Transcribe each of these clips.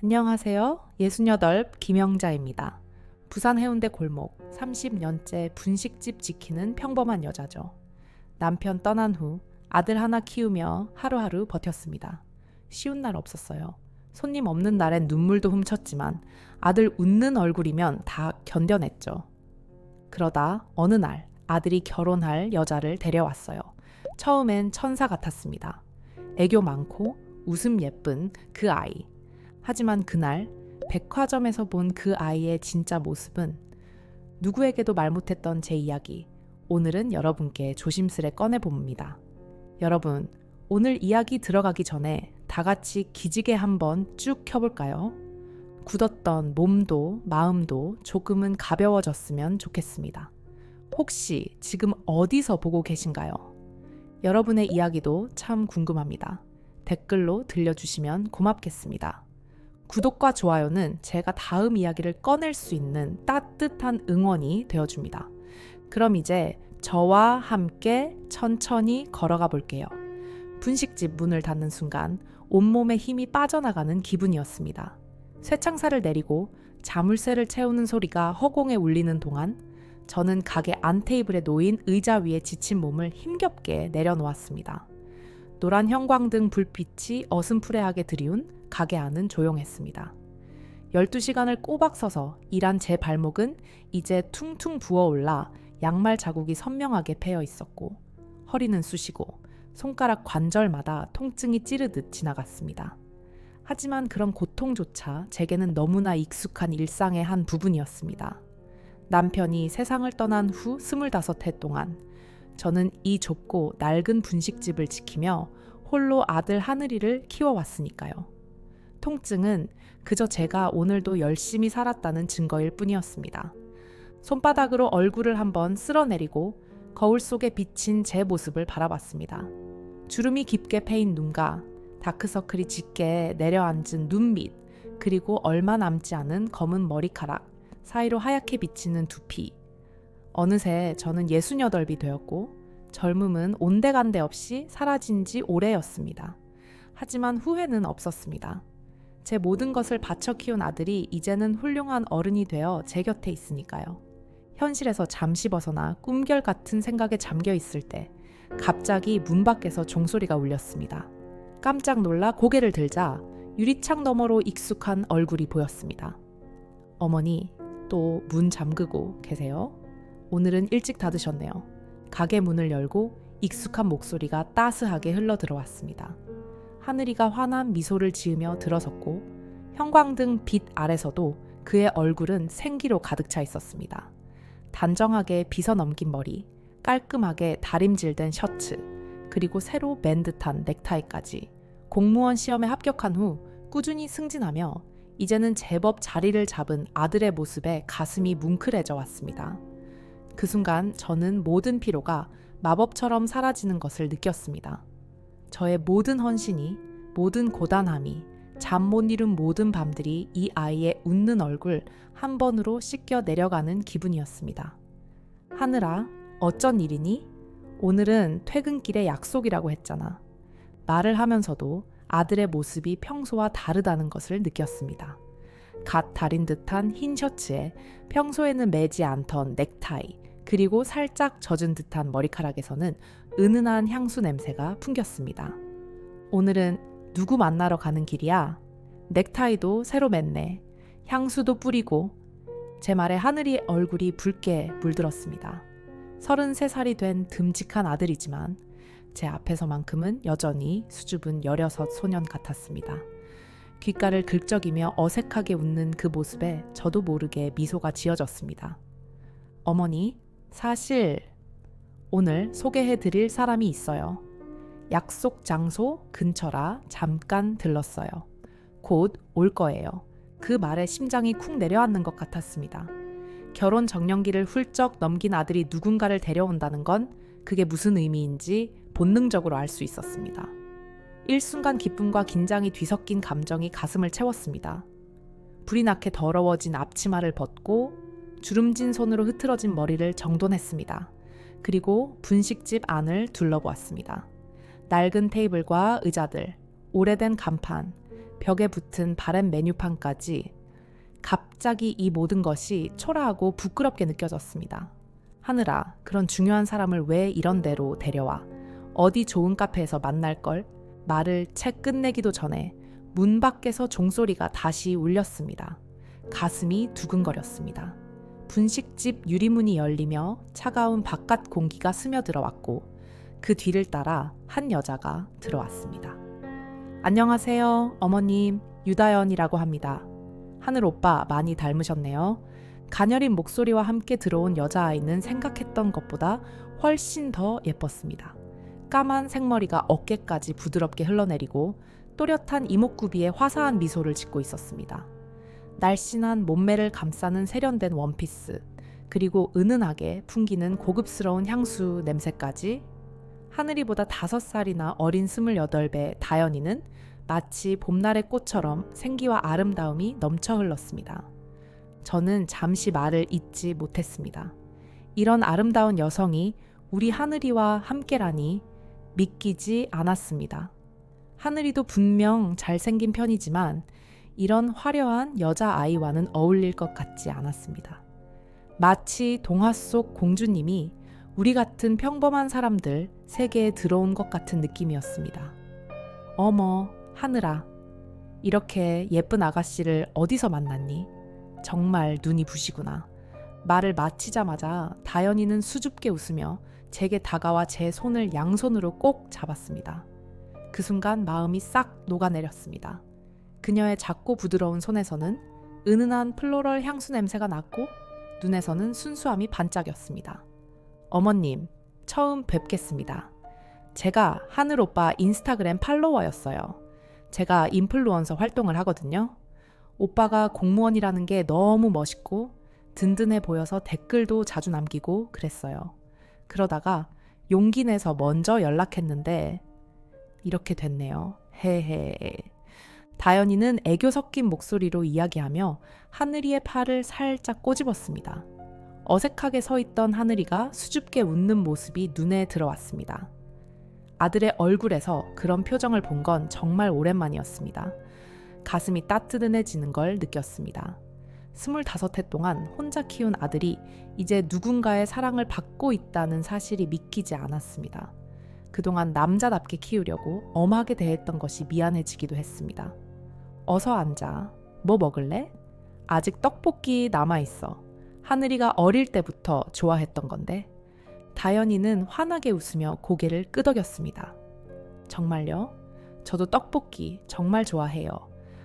안녕하세요. 68 김영자입니다. 부산 해운대 골목 30년째 분식집 지키는 평범한 여자죠. 남편 떠난 후 아들 하나 키우며 하루하루 버텼습니다. 쉬운 날 없었어요. 손님 없는 날엔 눈물도 훔쳤지만 아들 웃는 얼굴이면 다 견뎌냈죠. 그러다 어느 날 아들이 결혼할 여자를 데려왔어요. 처음엔 천사 같았습니다. 애교 많고 웃음 예쁜 그 아이. 하지만 그날 백화점에서 본 그 아이의 진짜 모습은 누구에게도 말 못했던 제 이야기. 오늘은 여러분께 조심스레 꺼내봅니다. 여러분, 오늘 이야기 들어가기 전에 다 같이 기지개 한번 쭉 켜볼까요? 굳었던 몸도 마음도 조금은 가벼워졌으면 좋겠습니다. 혹시 지금 어디서 보고 계신가요? 여러분의 이야기도 참 궁금합니다. 댓글로 들려주시면 고맙겠습니다. 구독과 좋아요는 제가 다음 이야기를 꺼낼 수 있는 따뜻한 응원이 되어줍니다. 그럼 이제 저와 함께 천천히 걸어가 볼게요. 분식집 문을 닫는 순간 온몸에 힘이 빠져나가는 기분이었습니다. 쇠창살을 내리고 자물쇠를 채우는 소리가 허공에 울리는 동안 저는 가게 안 테이블에 놓인 의자 위에 지친 몸을 힘겹게 내려놓았습니다. 노란 형광등 불빛이 어슴푸레하게 들이운 가게 안은 조용했습니다. 12시간을 꼬박 서서 일한 제 발목은 이제 퉁퉁 부어올라 양말 자국이 선명하게 패여 있었고 허리는 쑤시고 손가락 관절마다 통증이 찌르듯 지나갔습니다. 하지만 그런 고통조차 제게는 너무나 익숙한 일상의 한 부분이었습니다. 남편이 세상을 떠난 후 25해 동안 저는 이 좁고 낡은 분식집을 지키며 홀로 아들 하늘이를 키워왔으니까요. 통증은 그저 제가 오늘도 열심히 살았다는 증거일 뿐이었습니다. 손바닥으로 얼굴을 한번 쓸어내리고 거울 속에 비친 제 모습을 바라봤습니다. 주름이 깊게 패인 눈가, 다크서클이 짙게 내려앉은 눈 밑, 그리고 얼마 남지 않은 검은 머리카락, 사이로 하얗게 비치는 두피. 어느새 저는 68이 되었고 젊음은 온데간데 없이 사라진 지 오래였습니다. 하지만 후회는 없었습니다. 제 모든 것을 바쳐 키운 아들이 이제는 훌륭한 어른이 되어 제 곁에 있으니까요. 현실에서 잠시 벗어나 꿈결 같은 생각에 잠겨 있을 때 갑자기 문 밖에서 종소리가 울렸습니다. 깜짝 놀라 고개를 들자 유리창 너머로 익숙한 얼굴이 보였습니다. 어머니, 또 문 잠그고 계세요? 오늘은 일찍 닫으셨네요. 가게 문을 열고 익숙한 목소리가 따스하게 흘러 들어왔습니다. 하늘이가 환한 미소를 지으며 들어섰고 형광등 빛 아래서도 그의 얼굴은 생기로 가득 차 있었습니다. 단정하게 빗어 넘긴 머리, 깔끔하게 다림질된 셔츠, 그리고 새로 맨 듯한 넥타이까지 공무원 시험에 합격한 후 꾸준히 승진하며 이제는 제법 자리를 잡은 아들의 모습에 가슴이 뭉클해져 왔습니다. 그 순간 저는 모든 피로가 마법처럼 사라지는 것을 느꼈습니다. 저의 모든 헌신이, 모든 고단함이, 잠 못 이룬 모든 밤들이 이 아이의 웃는 얼굴 한 번으로 씻겨 내려가는 기분이었습니다. 하늘아, 어쩐 일이니? 오늘은 퇴근길에 약속이라고 했잖아. 말을 하면서도 아들의 모습이 평소와 다르다는 것을 느꼈습니다. 갓 다린 듯한 흰 셔츠에 평소에는 매지 않던 넥타이, 그리고 살짝 젖은 듯한 머리카락에서는 은은한 향수 냄새가 풍겼습니다. 오늘은 누구 만나러 가는 길이야? 넥타이도 새로 맸네. 향수도 뿌리고. 제 말에 하늘이 얼굴이 붉게 물들었습니다. 33살이 된 듬직한 아들이지만 제 앞에서만큼은 여전히 수줍은 16 소년 같았습니다. 귓가를 긁적이며 어색하게 웃는 그 모습에 저도 모르게 미소가 지어졌습니다. 어머니, 사실 오늘 소개해드릴 사람이 있어요. 약속 장소 근처라 잠깐 들렀어요. 곧 올 거예요. 그 말에 심장이 쿵 내려앉는 것 같았습니다. 결혼 정년기를 훌쩍 넘긴 아들이 누군가를 데려온다는 건 그게 무슨 의미인지 본능적으로 알 수 있었습니다. 일순간 기쁨과 긴장이 뒤섞인 감정이 가슴을 채웠습니다. 불이 나게 더러워진 앞치마를 벗고 주름진 손으로 흐트러진 머리를 정돈했습니다. 그리고 분식집 안을 둘러보았습니다. 낡은 테이블과 의자들, 오래된 간판, 벽에 붙은 바렛 메뉴판까지 갑자기 이 모든 것이 초라하고 부끄럽게 느껴졌습니다. 하늘아, 그런 중요한 사람을 왜 이런 데로 데려와? 어디 좋은 카페에서 만날걸? 말을 채 끝내기도 전에 문 밖에서 종소리가 다시 울렸습니다. 가슴이 두근거렸습니다. 분식집 유리문이 열리며 차가운 바깥 공기가 스며들어왔고 그 뒤를 따라 한 여자가 들어왔습니다. 안녕하세요, 어머님, 유다연이라고 합니다. 하늘 오빠 많이 닮으셨네요. 가녀린 목소리와 함께 들어온 여자아이는 생각했던 것보다 훨씬 더 예뻤습니다. 까만 생머리가 어깨까지 부드럽게 흘러내리고 또렷한 이목구비에 화사한 미소를 짓고 있었습니다. 날씬한 몸매를 감싸는 세련된 원피스, 그리고 은은하게 풍기는 고급스러운 향수 냄새까지 하늘이보다 5살이나 어린 28배 다연이는 마치 봄날의 꽃처럼 생기와 아름다움이 넘쳐 흘렀습니다. 저는 잠시 말을 잇지 못했습니다. 이런 아름다운 여성이 우리 하늘이와 함께라니 믿기지 않았습니다. 하늘이도 분명 잘생긴 편이지만 이런 화려한 여자아이와는 어울릴 것 같지 않았습니다. 마치 동화 속 공주님이 우리 같은 평범한 사람들 세계에 들어온 것 같은 느낌이었습니다. 어머, 하늘아, 이렇게 예쁜 아가씨를 어디서 만났니? 정말 눈이 부시구나. 말을 마치자마자 다연이는 수줍게 웃으며 제게 다가와 제 손을 양손으로 꼭 잡았습니다. 그 순간 마음이 싹 녹아내렸습니다. 그녀의 작고 부드러운 손에서는 은은한 플로럴 향수 냄새가 났고 눈에서는 순수함이 반짝였습니다. 어머님, 처음 뵙겠습니다. 제가 하늘 오빠 인스타그램 팔로워였어요. 제가 인플루언서 활동을 하거든요. 오빠가 공무원이라는 게 너무 멋있고 든든해 보여서 댓글도 자주 남기고 그랬어요. 그러다가 용기 내서 먼저 연락했는데 이렇게 됐네요. 헤헤. 다연이는 애교 섞인 목소리로 이야기하며 하늘이의 팔을 살짝 꼬집었습니다. 어색하게 서 있던 하늘이가 수줍게 웃는 모습이 눈에 들어왔습니다. 아들의 얼굴에서 그런 표정을 본 건 정말 오랜만이었습니다. 가슴이 따뜻해지는 걸 느꼈습니다. 25해 동안 혼자 키운 아들이 이제 누군가의 사랑을 받고 있다는 사실이 믿기지 않았습니다. 그동안 남자답게 키우려고 엄하게 대했던 것이 미안해지기도 했습니다. 어서 앉아. 뭐 먹을래? 아직 떡볶이 남아있어. 하늘이가 어릴 때부터 좋아했던 건데. 다연이는 환하게 웃으며 고개를 끄덕였습니다. 정말요? 저도 떡볶이 정말 좋아해요.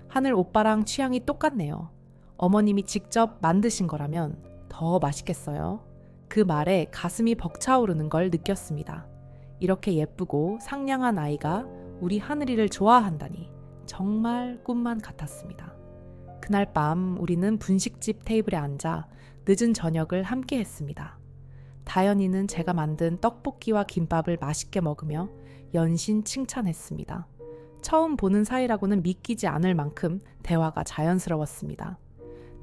하늘 오빠랑 취향이 똑같네요. 어머님이 직접 만드신 거라면 더 맛있겠어요. 그 말에 가슴이 벅차오르는 걸 느꼈습니다. 이렇게 예쁘고 상냥한 아이가 우리 하늘이를 좋아한다니 정말 꿈만 같았습니다. 그날 밤 우리는 분식집 테이블에 앉아 늦은 저녁을 함께 했습니다. 다연이는 제가 만든 떡볶이와 김밥을 맛있게 먹으며 연신 칭찬했습니다. 처음 보는 사이라고는 믿기지 않을 만큼 대화가 자연스러웠습니다.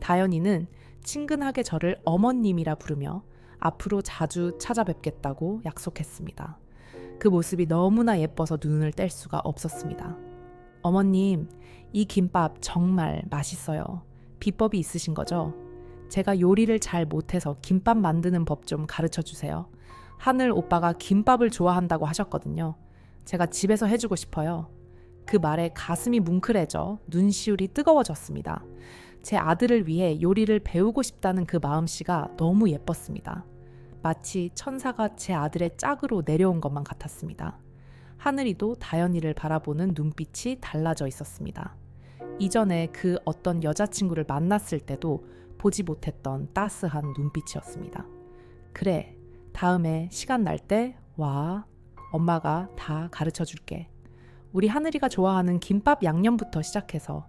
다연이는 친근하게 저를 어머님이라 부르며 앞으로 자주 찾아뵙겠다고 약속했습니다. 그 모습이 너무나 예뻐서 눈을 뗄 수가 없었습니다. 어머님, 이 김밥 정말 맛있어요. 비법이 있으신 거죠? 제가 요리를 잘 못해서 김밥 만드는 법 좀 가르쳐 주세요. 하늘 오빠가 김밥을 좋아한다고 하셨거든요. 제가 집에서 해주고 싶어요. 그 말에 가슴이 뭉클해져 눈시울이 뜨거워졌습니다. 제 아들을 위해 요리를 배우고 싶다는 그 마음씨가 너무 예뻤습니다. 마치 천사가 제 아들의 짝으로 내려온 것만 같았습니다. 하늘이도 다연이를 바라보는 눈빛이 달라져 있었습니다. 이전에 그 어떤 여자친구를 만났을 때도 보지 못했던 따스한 눈빛이었습니다. 그래, 다음에 시간 날 때 와. 엄마가 다 가르쳐 줄게. 우리 하늘이가 좋아하는 김밥 양념부터 시작해서.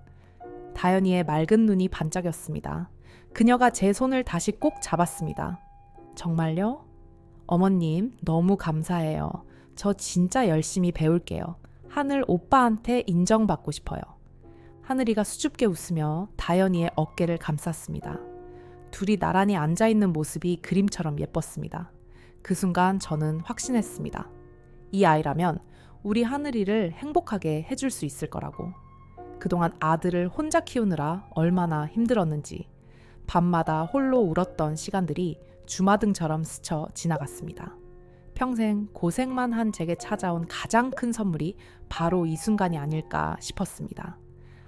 다연이의 맑은 눈이 반짝였습니다. 그녀가 제 손을 다시 꼭 잡았습니다. 정말요? 어머님, 너무 감사해요. 저 진짜 열심히 배울게요. 하늘 오빠한테 인정받고 싶어요. 하늘이가 수줍게 웃으며 다연이의 어깨를 감쌌습니다. 둘이 나란히 앉아있는 모습이 그림처럼 예뻤습니다. 그 순간 저는 확신했습니다. 이 아이라면 우리 하늘이를 행복하게 해줄 수 있을 거라고. 그동안 아들을 혼자 키우느라 얼마나 힘들었는지 밤마다 홀로 울었던 시간들이 주마등처럼 스쳐 지나갔습니다. 평생 고생만 한 제게 찾아온 가장 큰 선물이 바로 이 순간이 아닐까 싶었습니다.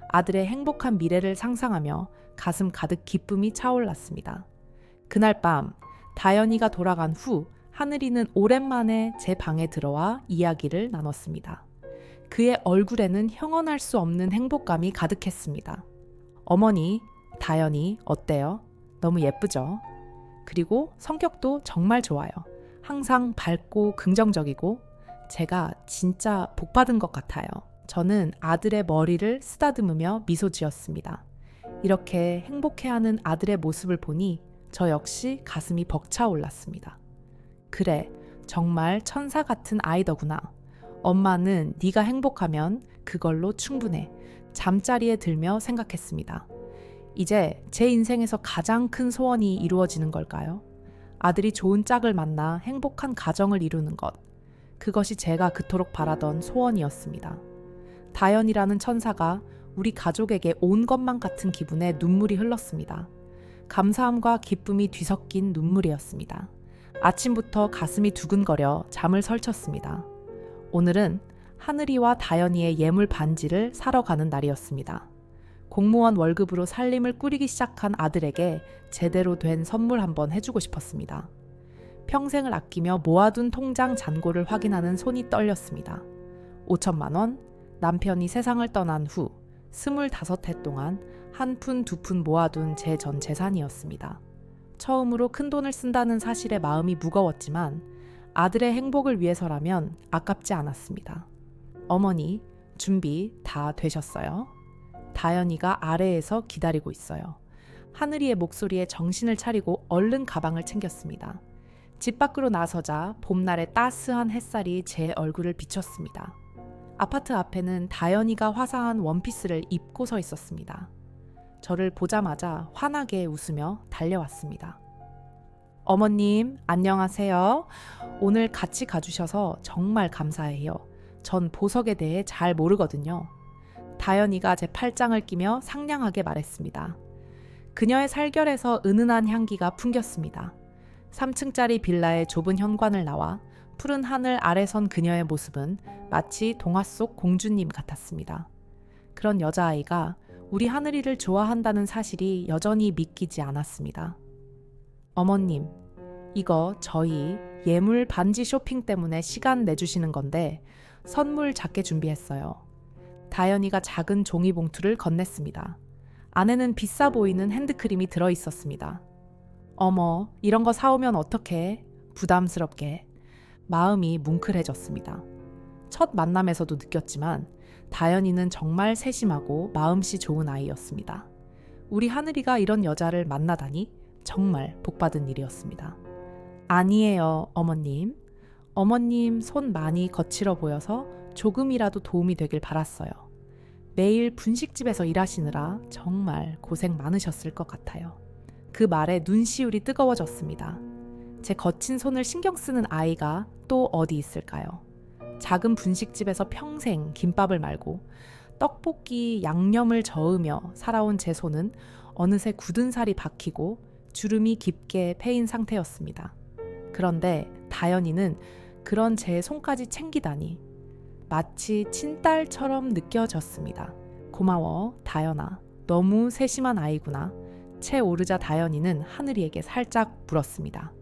아들의 행복한 미래를 상상하며 가슴 가득 기쁨이 차올랐습니다. 그날 밤 다현이가 돌아간 후 하늘이는 오랜만에 제 방에 들어와 이야기를 나눴습니다. 그의 얼굴에는 형언할 수 없는 행복감이 가득했습니다. 어머니, 다현이 어때요? 너무 예쁘죠? 그리고 성격도 정말 좋아요. 항상 밝고 긍정적이고 제가 진짜 복받은 것 같아요. 저는 아들의 머리를 쓰다듬으며 미소 지었습니다. 이렇게 행복해하는 아들의 모습을 보니 저 역시 가슴이 벅차올랐습니다. 그래, 정말 천사 같은 아이더구나. 엄마는 네가 행복하면 그걸로 충분해. 잠자리에 들며 생각했습니다. 이제 제 인생에서 가장 큰 소원이 이루어지는 걸까요? 아들이 좋은 짝을 만나 행복한 가정을 이루는 것. 그것이 제가 그토록 바라던 소원이었습니다. 다현이라는 천사가 우리 가족에게 온 것만 같은 기분에 눈물이 흘렀습니다. 감사함과 기쁨이 뒤섞인 눈물이었습니다. 아침부터 가슴이 두근거려 잠을 설쳤습니다. 오늘은 하늘이와 다현이의 예물 반지를 사러 가는 날이었습니다. 공무원 월급으로 살림을 꾸리기 시작한 아들에게 제대로 된 선물 한번 해주고 싶었습니다. 평생을 아끼며 모아둔 통장 잔고를 확인하는 손이 떨렸습니다. 5천만 원, 남편이 세상을 떠난 후 25해 동안 한 푼 두 푼 모아둔 제 전 재산이었습니다. 처음으로 큰돈을 쓴다는 사실에 마음이 무거웠지만 아들의 행복을 위해서라면 아깝지 않았습니다. 어머니, 준비 다 되셨어요? 다현이가 아래에서 기다리고 있어요. 하늘이의 목소리에 정신을 차리고 얼른 가방을 챙겼습니다. 집 밖으로 나서자 봄날의 따스한 햇살이 제 얼굴을 비췄습니다. 아파트 앞에는 다현이가 화사한 원피스를 입고 서 있었습니다. 저를 보자마자 환하게 웃으며 달려왔습니다. 어머님, 안녕하세요. 오늘 같이 가주셔서 정말 감사해요. 전 보석에 대해 잘 모르거든요. 다현이가 제 팔짱을 끼며 상냥하게 말했습니다. 그녀의 살결에서 은은한 향기가 풍겼습니다. 3층짜리 빌라의 좁은 현관을 나와 푸른 하늘 아래 선 그녀의 모습은 마치 동화 속 공주님 같았습니다. 그런 여자아이가 우리 하늘이를 좋아한다는 사실이 여전히 믿기지 않았습니다. 어머님, 이거 저희 예물 반지 쇼핑 때문에 시간 내주시는 건데 선물 작게 준비했어요. 다현이가 작은 종이봉투를 건넸습니다. 안에는 비싸 보이는 핸드크림이 들어있었습니다. 어머, 이런 거 사오면 어떡해? 부담스럽게. 마음이 뭉클해졌습니다. 첫 만남에서도 느꼈지만 다현이는 정말 세심하고 마음씨 좋은 아이였습니다. 우리 하늘이가 이런 여자를 만나다니 정말 복받은 일이었습니다. 아니에요, 어머님. 어머님 손 많이 거칠어 보여서 조금이라도 도움이 되길 바랐어요. 매일 분식집에서 일하시느라 정말 고생 많으셨을 것 같아요. 그 말에 눈시울이 뜨거워졌습니다. 제 거친 손을 신경 쓰는 아이가 또 어디 있을까요? 작은 분식집에서 평생 김밥을 말고 떡볶이 양념을 저으며 살아온 제 손은 어느새 굳은 살이 박히고 주름이 깊게 패인 상태였습니다. 그런데 다현이는 그런 제 손까지 챙기다니 마치 친딸처럼 느껴졌습니다. 고마워, 다현아. 너무 세심한 아이구나. 채 오르자 다현이는 하늘이에게 살짝 물었습니다.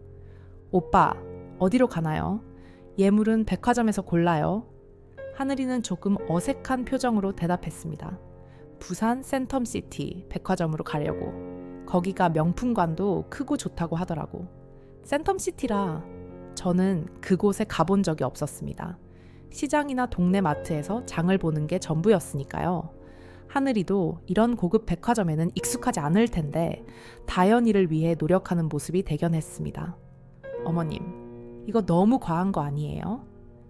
오빠, 어디로 가나요? 예물은 백화점에서 골라요. 하늘이는 조금 어색한 표정으로 대답했습니다. 부산 센텀시티 백화점으로 가려고. 거기가 명품관도 크고 좋다고 하더라고. 센텀시티라 저는 그곳에 가본 적이 없었습니다. 시장이나 동네 마트에서 장을 보는 게 전부였으니까요. 하늘이도 이런 고급 백화점에는 익숙하지 않을 텐데 다현이를 위해 노력하는 모습이 대견했습니다. 어머님, 이거 너무 과한 거 아니에요?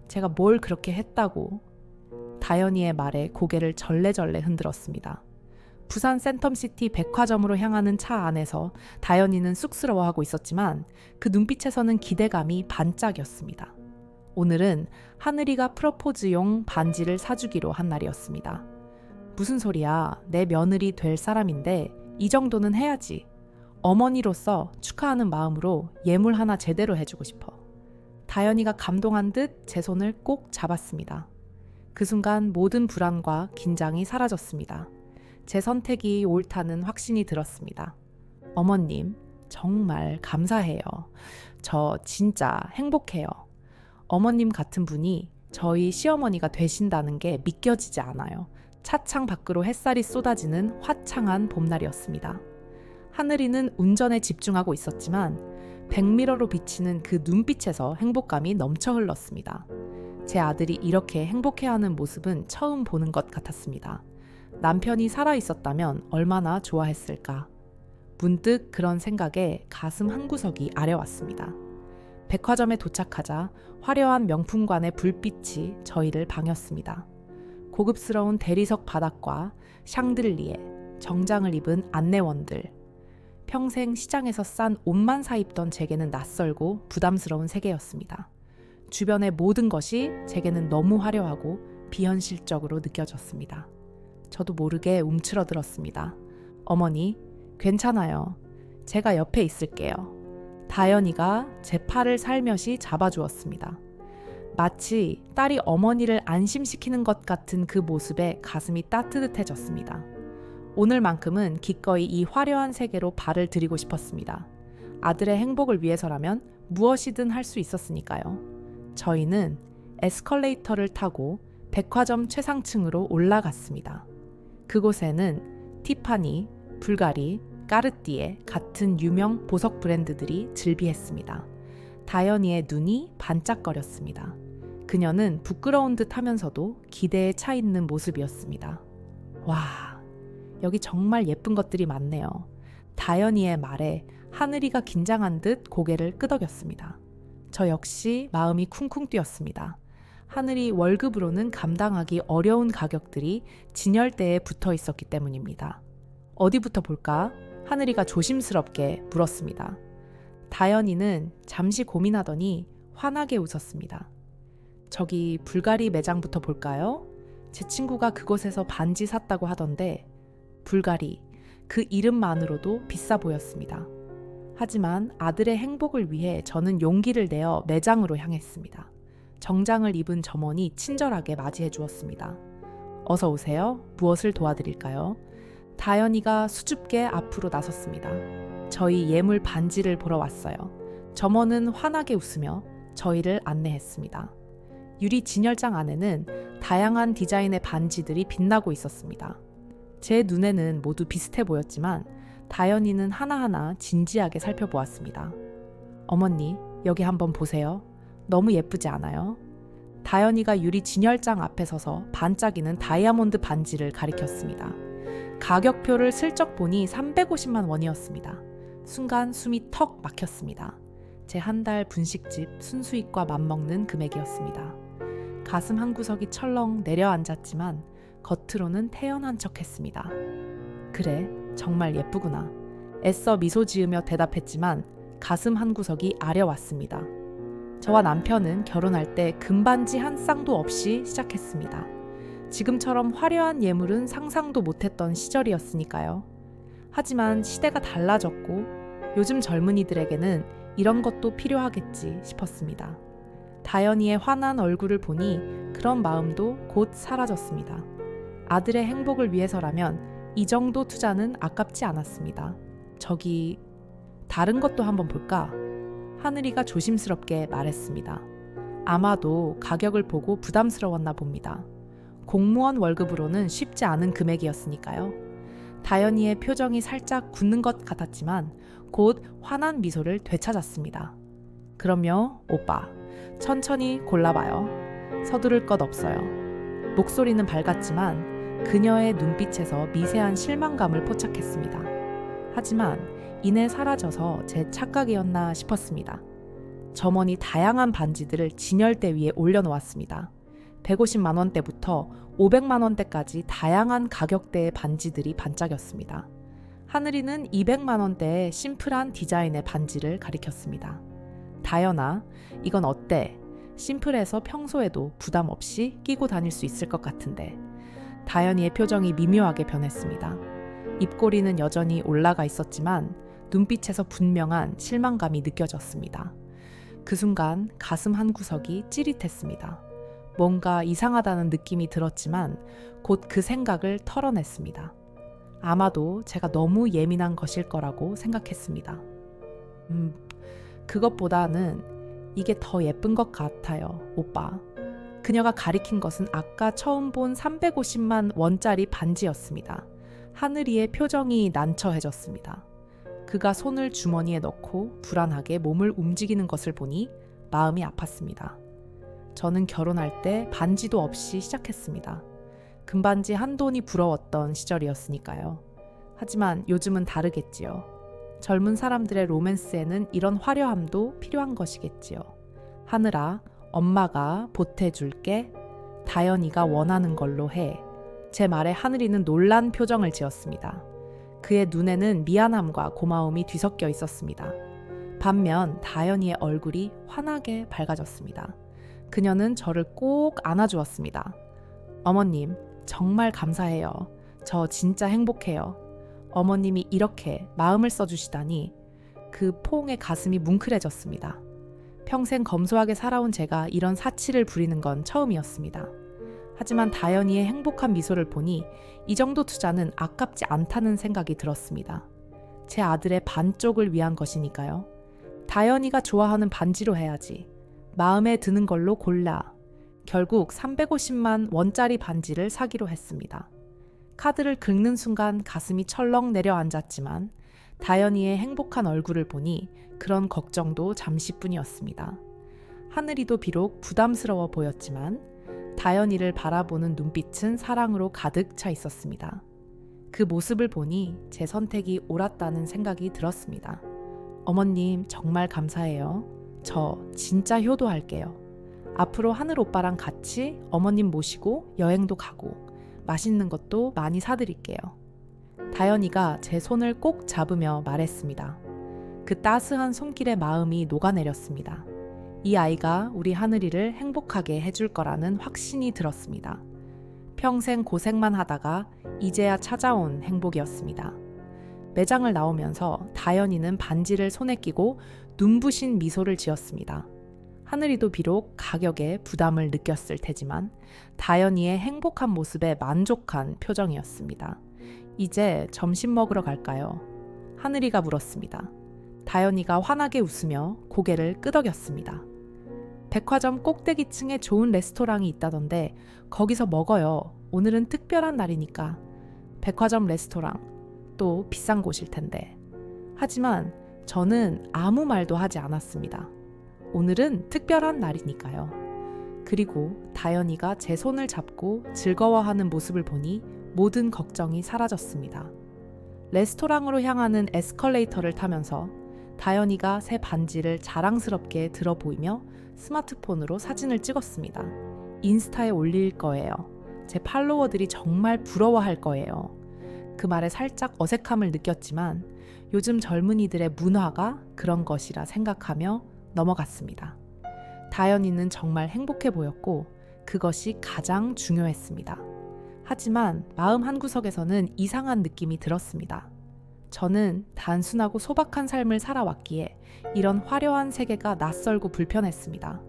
제가 뭘 그렇게 했다고. 다현이의 말에 고개를 절레절레 흔들었습니다. 부산 센텀시티 백화점으로 향하는 차 안에서 다현이는 쑥스러워하고 있었지만 그 눈빛에서는 기대감이 반짝였습니다. 오늘은 하늘이가 프로포즈용 반지를 사주기로 한 날이었습니다. 무슨 소리야. 내 며느리 될 사람인데 이 정도는 해야지. 어머니로서 축하하는 마음으로 예물 하나 제대로 해주고 싶어. 다연이가 감동한 듯 제 손을 꼭 잡았습니다. 그 순간 모든 불안과 긴장이 사라졌습니다. 제 선택이 옳다는 확신이 들었습니다. 어머님, 정말 감사해요. 저 진짜 행복해요. 어머님 같은 분이 저희 시어머니가 되신다는 게 믿겨지지 않아요. 차창 밖으로 햇살이 쏟아지는 화창한 봄날이었습니다. 하늘이는 운전에 집중하고 있었지만 백미러로 비치는 그 눈빛에서 행복감이 넘쳐 흘렀습니다. 제 아들이 이렇게 행복해하는 모습은 처음 보는 것 같았습니다. 남편이 살아있었다면 얼마나 좋아했을까. 문득 그런 생각에 가슴 한구석이 아려왔습니다. 백화점에 도착하자 화려한 명품관의 불빛이 저희를 방했습니다. 고급스러운 대리석 바닥과 샹들리에, 정장을 입은 안내원들. 평생 시장에서 싼 옷만 사입던 제게는 낯설고 부담스러운 세계였습니다. 주변의 모든 것이 제게는 너무 화려하고 비현실적으로 느껴졌습니다. 저도 모르게 움츠러들었습니다. 어머니, 괜찮아요. 제가 옆에 있을게요. 다연이가 제 팔을 살며시 잡아주었습니다. 마치 딸이 어머니를 안심시키는 것 같은 그 모습에 가슴이 따뜻해졌습니다. 오늘만큼은 기꺼이 이 화려한 세계로 발을 들이고 싶었습니다. 아들의 행복을 위해서라면 무엇이든 할 수 있었으니까요. 저희는 에스컬레이터를 타고 백화점 최상층으로 올라갔습니다. 그곳에는 티파니, 불가리, 까르띠에 같은 유명 보석 브랜드들이 즐비했습니다. 다연이의 눈이 반짝거렸습니다. 그녀는 부끄러운 듯 하면서도 기대에 차 있는 모습이었습니다. 와, 여기 정말 예쁜 것들이 많네요. 다연이의 말에 하늘이가 긴장한 듯 고개를 끄덕였습니다. 저 역시 마음이 쿵쿵 뛰었습니다. 하늘이 월급으로는 감당하기 어려운 가격들이 진열대에 붙어 있었기 때문입니다. 어디부터 볼까? 하늘이가 조심스럽게 물었습니다. 다연이는 잠시 고민하더니 환하게 웃었습니다. 저기 불가리 매장부터 볼까요? 제 친구가 그곳에서 반지 샀다고 하던데 불가리, 그 이름만으로도 비싸 보였습니다. 하지만 아들의 행복을 위해 저는 용기를 내어 매장으로 향했습니다. 정장을 입은 점원이 친절하게 맞이해 주었습니다. 어서 오세요. 무엇을 도와드릴까요? 다연이가 수줍게 앞으로 나섰습니다. 저희 예물 반지를 보러 왔어요. 점원은 환하게 웃으며 저희를 안내했습니다. 유리 진열장 안에는 다양한 디자인의 반지들이 빛나고 있었습니다. 제 눈에는 모두 비슷해 보였지만 다연이는 하나하나 진지하게 살펴보았습니다. 어머니, 여기 한번 보세요. 너무 예쁘지 않아요? 다연이가 유리 진열장 앞에 서서 반짝이는 다이아몬드 반지를 가리켰습니다. 가격표를 슬쩍 보니 350만 원이었습니다. 순간 숨이 턱 막혔습니다. 제 한 달 분식집 순수익과 맞먹는 금액이었습니다. 가슴 한구석이 철렁 내려앉았지만 겉으로는 태연한 척했습니다. 그래, 정말 예쁘구나. 애써 미소 지으며 대답했지만 가슴 한구석이 아려왔습니다. 저와 남편은 결혼할 때 금반지 한 쌍도 없이 시작했습니다. 지금처럼 화려한 예물은 상상도 못했던 시절이었으니까요. 하지만 시대가 달라졌고 요즘 젊은이들에게는 이런 것도 필요하겠지 싶었습니다. 다연이의 환한 얼굴을 보니 그런 마음도 곧 사라졌습니다. 아들의 행복을 위해서라면 이 정도 투자는 아깝지 않았습니다. 저기 다른 것도 한번 볼까? 하늘이가 조심스럽게 말했습니다. 아마도 가격을 보고 부담스러웠나 봅니다. 공무원 월급으로는 쉽지 않은 금액이었으니까요. 다연이의 표정이 살짝 굳는 것 같았지만 곧 환한 미소를 되찾았습니다. 그럼요, 오빠. 천천히 골라봐요. 서두를 것 없어요. 목소리는 밝았지만 그녀의 눈빛에서 미세한 실망감을 포착했습니다. 하지만 이내 사라져서 제 착각이었나 싶었습니다. 점원이 다양한 반지들을 진열대 위에 올려놓았습니다. 150만 원대부터 500만 원대까지 다양한 가격대의 반지들이 반짝였습니다. 하늘이는 200만 원대의 심플한 디자인의 반지를 가리켰습니다. 다연아, 이건 어때? 심플해서 평소에도 부담 없이 끼고 다닐 수 있을 것 같은데. 다현이의 표정이 미묘하게 변했습니다. 입꼬리는 여전히 올라가 있었지만 눈빛에서 분명한 실망감이 느껴졌습니다. 그 순간 가슴 한 구석이 찌릿했습니다. 뭔가 이상하다는 느낌이 들었지만 곧 그 생각을 털어냈습니다. 아마도 제가 너무 예민한 것일 거라고 생각했습니다. 그것보다는 이게 더 예쁜 것 같아요, 오빠. 그녀가 가리킨 것은 아까 처음 본 350만 원짜리 반지였습니다. 하늘이의 표정이 난처해졌습니다. 그가 손을 주머니에 넣고 불안하게 몸을 움직이는 것을 보니 마음이 아팠습니다. 저는 결혼할 때 반지도 없이 시작했습니다. 금반지 한 돈이 부러웠던 시절이었으니까요. 하지만 요즘은 다르겠지요. 젊은 사람들의 로맨스에는 이런 화려함도 필요한 것이겠지요. 하늘아, 엄마가 보태줄게. 다현이가 원하는 걸로 해. 제 말에 하늘이는 놀란 표정을 지었습니다. 그의 눈에는 미안함과 고마움이 뒤섞여 있었습니다. 반면 다현이의 얼굴이 환하게 밝아졌습니다. 그녀는 저를 꼭 안아주었습니다. 어머님, 정말 감사해요. 저 진짜 행복해요. 어머님이 이렇게 마음을 써주시다니 그 포옹의 가슴이 뭉클해졌습니다. 평생 검소하게 살아온 제가 이런 사치를 부리는 건 처음이었습니다. 하지만 다현이의 행복한 미소를 보니 이 정도 투자는 아깝지 않다는 생각이 들었습니다. 제 아들의 반쪽을 위한 것이니까요. 다현이가 좋아하는 반지로 해야지. 마음에 드는 걸로 골라. 결국 350만 원짜리 반지를 사기로 했습니다. 카드를 긁는 순간 가슴이 철렁 내려앉았지만 다현이의 행복한 얼굴을 보니 그런 걱정도 잠시뿐이었습니다. 하늘이도 비록 부담스러워 보였지만 다현이를 바라보는 눈빛은 사랑으로 가득 차 있었습니다. 그 모습을 보니 제 선택이 옳았다는 생각이 들었습니다. 어머님 정말 감사해요. 저 진짜 효도할게요. 앞으로 하늘 오빠랑 같이 어머님 모시고 여행도 가고 맛있는 것도 많이 사드릴게요. 다현이가 제 손을 꼭 잡으며 말했습니다. 그 따스한 손길에 마음이 녹아내렸습니다. 이 아이가 우리 하늘이를 행복하게 해줄 거라는 확신이 들었습니다. 평생 고생만 하다가 이제야 찾아온 행복이었습니다. 매장을 나오면서 다현이는 반지를 손에 끼고 눈부신 미소를 지었습니다. 하늘이도 비록 가격에 부담을 느꼈을 테지만 다현이의 행복한 모습에 만족한 표정이었습니다. 이제 점심 먹으러 갈까요? 하늘이가 물었습니다. 다현이가 환하게 웃으며 고개를 끄덕였습니다. 백화점 꼭대기층에 좋은 레스토랑이 있다던데 거기서 먹어요. 오늘은 특별한 날이니까. 백화점 레스토랑, 또 비싼 곳일 텐데. 하지만 저는 아무 말도 하지 않았습니다. 오늘은 특별한 날이니까요. 그리고 다현이가 제 손을 잡고 즐거워하는 모습을 보니 모든 걱정이 사라졌습니다. 레스토랑으로 향하는 에스컬레이터를 타면서 다현이가 새 반지를 자랑스럽게 들어 보이며 스마트폰으로 사진을 찍었습니다. 인스타에 올릴 거예요. 제 팔로워들이 정말 부러워할 거예요. 그 말에 살짝 어색함을 느꼈지만 요즘 젊은이들의 문화가 그런 것이라 생각하며 넘어갔습니다. 다현이는 정말 행복해 보였고 그것이 가장 중요했습니다. 하지만 마음 한구석에서는 이상한 느낌이 들었습니다. 저는 단순하고 소박한 삶을 살아왔기에 이런 화려한 세계가 낯설고 불편했습니다.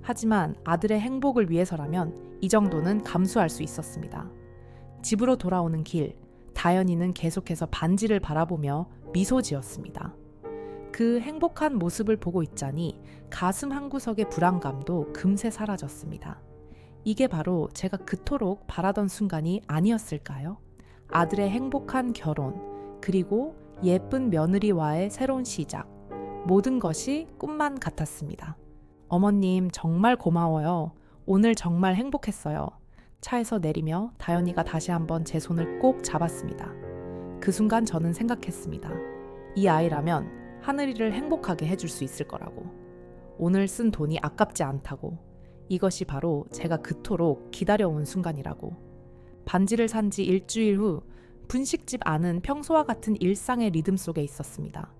하지만 아들의 행복을 위해서라면 이 정도는 감수할 수 있었습니다. 집으로 돌아오는 길, 다현이는 계속해서 반지를 바라보며 미소 지었습니다. 그 행복한 모습을 보고 있자니 가슴 한구석의 불안감도 금세 사라졌습니다. 이게 바로 제가 그토록 바라던 순간이 아니었을까요? 아들의 행복한 결혼, 그리고 예쁜 며느리와의 새로운 시작, 모든 것이 꿈만 같았습니다. 어머님 정말 고마워요. 오늘 정말 행복했어요. 차에서 내리며 다현이가 다시 한번 제 손을 꼭 잡았습니다. 그 순간 저는 생각했습니다. 이 아이라면 하늘이를 행복하게 해줄 수 있을 거라고. 오늘 쓴 돈이 아깝지 않다고. 이것이 바로 제가 그토록 기다려온 순간이라고. 반지를 산 지 일주일 후 분식집 안은 평소와 같은 일상의 리듬 속에 있었습니다.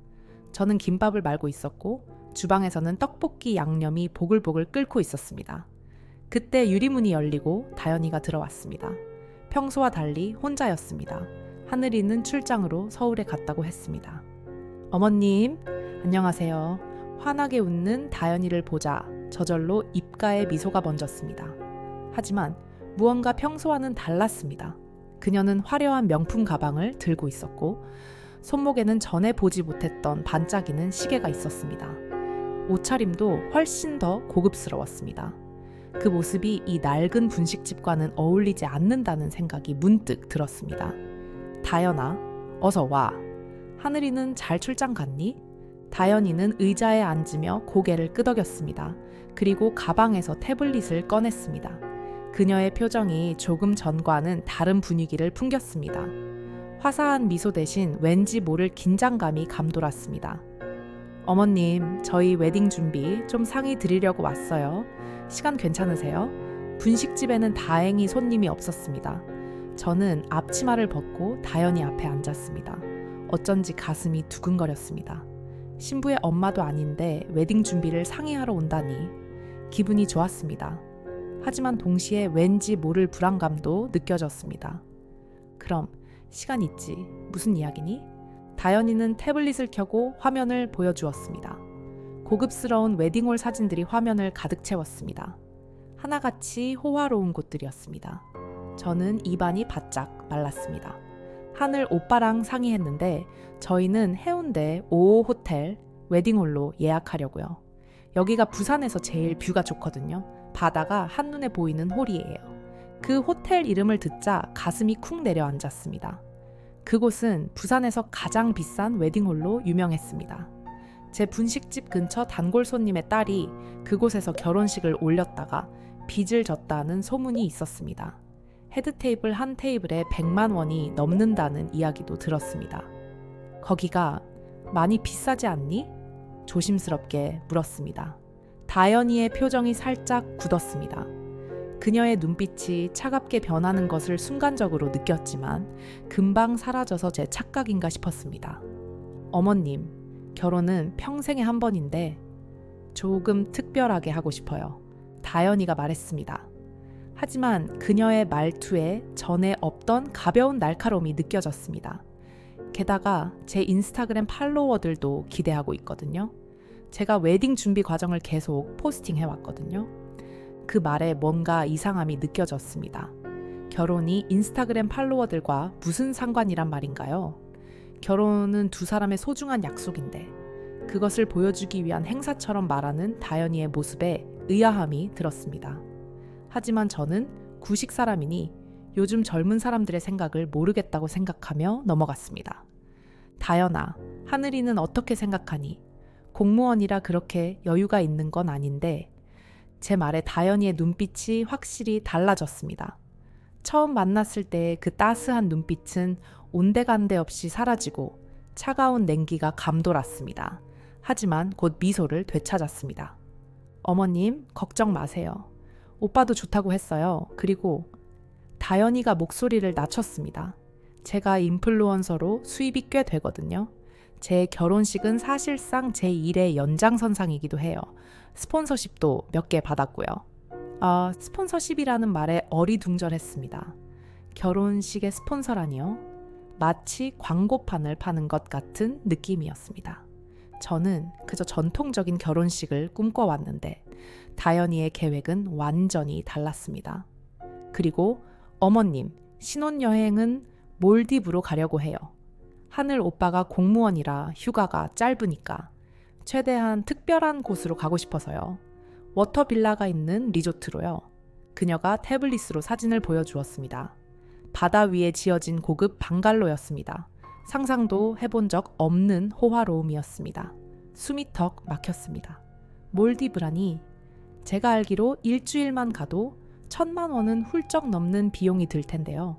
저는 김밥을 말고 있었고 주방에서는 떡볶이 양념이 보글보글 끓고 있었습니다. 그때 유리문이 열리고 다현이가 들어왔습니다. 평소와 달리 혼자였습니다. 하늘이는 출장으로 서울에 갔다고 했습니다. 어머님, 안녕하세요. 환하게 웃는 다연이를 보자 저절로 입가에 미소가 번졌습니다. 하지만 무언가 평소와는 달랐습니다. 그녀는 화려한 명품 가방을 들고 있었고 손목에는 전에 보지 못했던 반짝이는 시계가 있었습니다. 옷차림도 훨씬 더 고급스러웠습니다. 그 모습이 이 낡은 분식집과는 어울리지 않는다는 생각이 문득 들었습니다. 다연아, 어서 와. 하늘이는 잘 출장 갔니? 다연이는 의자에 앉으며 고개를 끄덕였습니다. 그리고 가방에서 태블릿을 꺼냈습니다. 그녀의 표정이 조금 전과는 다른 분위기를 풍겼습니다. 화사한 미소 대신 왠지 모를 긴장감이 감돌았습니다. 어머님, 저희 웨딩 준비 좀 상의 드리려고 왔어요. 시간 괜찮으세요? 분식집에는 다행히 손님이 없었습니다. 저는 앞치마를 벗고 다연이 앞에 앉았습니다. 어쩐지 가슴이 두근거렸습니다. 신부의 엄마도 아닌데 웨딩 준비를 상의하러 온다니 기분이 좋았습니다. 하지만 동시에 왠지 모를 불안감도 느껴졌습니다. 그럼 시간 있지. 무슨 이야기니? 다연이는 태블릿을 켜고 화면을 보여주었습니다. 고급스러운 웨딩홀 사진들이 화면을 가득 채웠습니다. 하나같이 호화로운 곳들이었습니다. 저는 입안이 바짝 말랐습니다. 하늘 오빠랑 상의했는데 저희는 해운대 5호 호텔 웨딩홀로 예약하려고요. 여기가 부산에서 제일 뷰가 좋거든요. 바다가 한눈에 보이는 홀이에요. 그 호텔 이름을 듣자 가슴이 쿵 내려앉았습니다. 그곳은 부산에서 가장 비싼 웨딩홀로 유명했습니다. 제 분식집 근처 단골 손님의 딸이 그곳에서 결혼식을 올렸다가 빚을 졌다는 소문이 있었습니다. 헤드테이블 한 테이블에 100만 원이 넘는다는 이야기도 들었습니다. 거기가 많이 비싸지 않니? 조심스럽게 물었습니다. 다연이의 표정이 살짝 굳었습니다. 그녀의 눈빛이 차갑게 변하는 것을 순간적으로 느꼈지만 금방 사라져서 제 착각인가 싶었습니다. 어머님, 결혼은 평생에 한 번인데 조금 특별하게 하고 싶어요. 다연이가 말했습니다. 하지만 그녀의 말투에 전에 없던 가벼운 날카로움이 느껴졌습니다. 게다가 제 인스타그램 팔로워들도 기대하고 있거든요. 제가 웨딩 준비 과정을 계속 포스팅해왔거든요. 그 말에 뭔가 이상함이 느껴졌습니다. 결혼이 인스타그램 팔로워들과 무슨 상관이란 말인가요? 결혼은 두 사람의 소중한 약속인데 그것을 보여주기 위한 행사처럼 말하는 다연이의 모습에 의아함이 들었습니다. 하지만 저는 구식 사람이니 요즘 젊은 사람들의 생각을 모르겠다고 생각하며 넘어갔습니다. 다연아, 하늘이는 어떻게 생각하니? 공무원이라 그렇게 여유가 있는 건 아닌데 제 말에 다연이의 눈빛이 확실히 달라졌습니다. 처음 만났을 때의 그 따스한 눈빛은 온데간데 없이 사라지고 차가운 냉기가 감돌았습니다. 하지만 곧 미소를 되찾았습니다. 어머님, 걱정 마세요. 오빠도 좋다고 했어요. 그리고 다연이가 목소리를 낮췄습니다. 제가 인플루언서로 수입이 꽤 되거든요. 제 결혼식은 사실상 제 일의 연장선상이기도 해요. 스폰서십도 몇 개 받았고요. 스폰서십이라는 말에 어리둥절했습니다. 결혼식의 스폰서라니요? 마치 광고판을 파는 것 같은 느낌이었습니다. 저는 그저 전통적인 결혼식을 꿈꿔왔는데 다연이의 계획은 완전히 달랐습니다. 그리고 어머님, 신혼여행은 몰디브로 가려고 해요. 하늘 오빠가 공무원이라 휴가가 짧으니까 최대한 특별한 곳으로 가고 싶어서요. 워터빌라가 있는 리조트로요. 그녀가 태블릿으로 사진을 보여주었습니다. 바다 위에 지어진 고급 방갈로였습니다. 상상도 해본 적 없는 호화로움이었습니다. 숨이 턱 막혔습니다. 몰디브라니 제가 알기로 일주일만 가도 1,000만 원은 훌쩍 넘는 비용이 들 텐데요.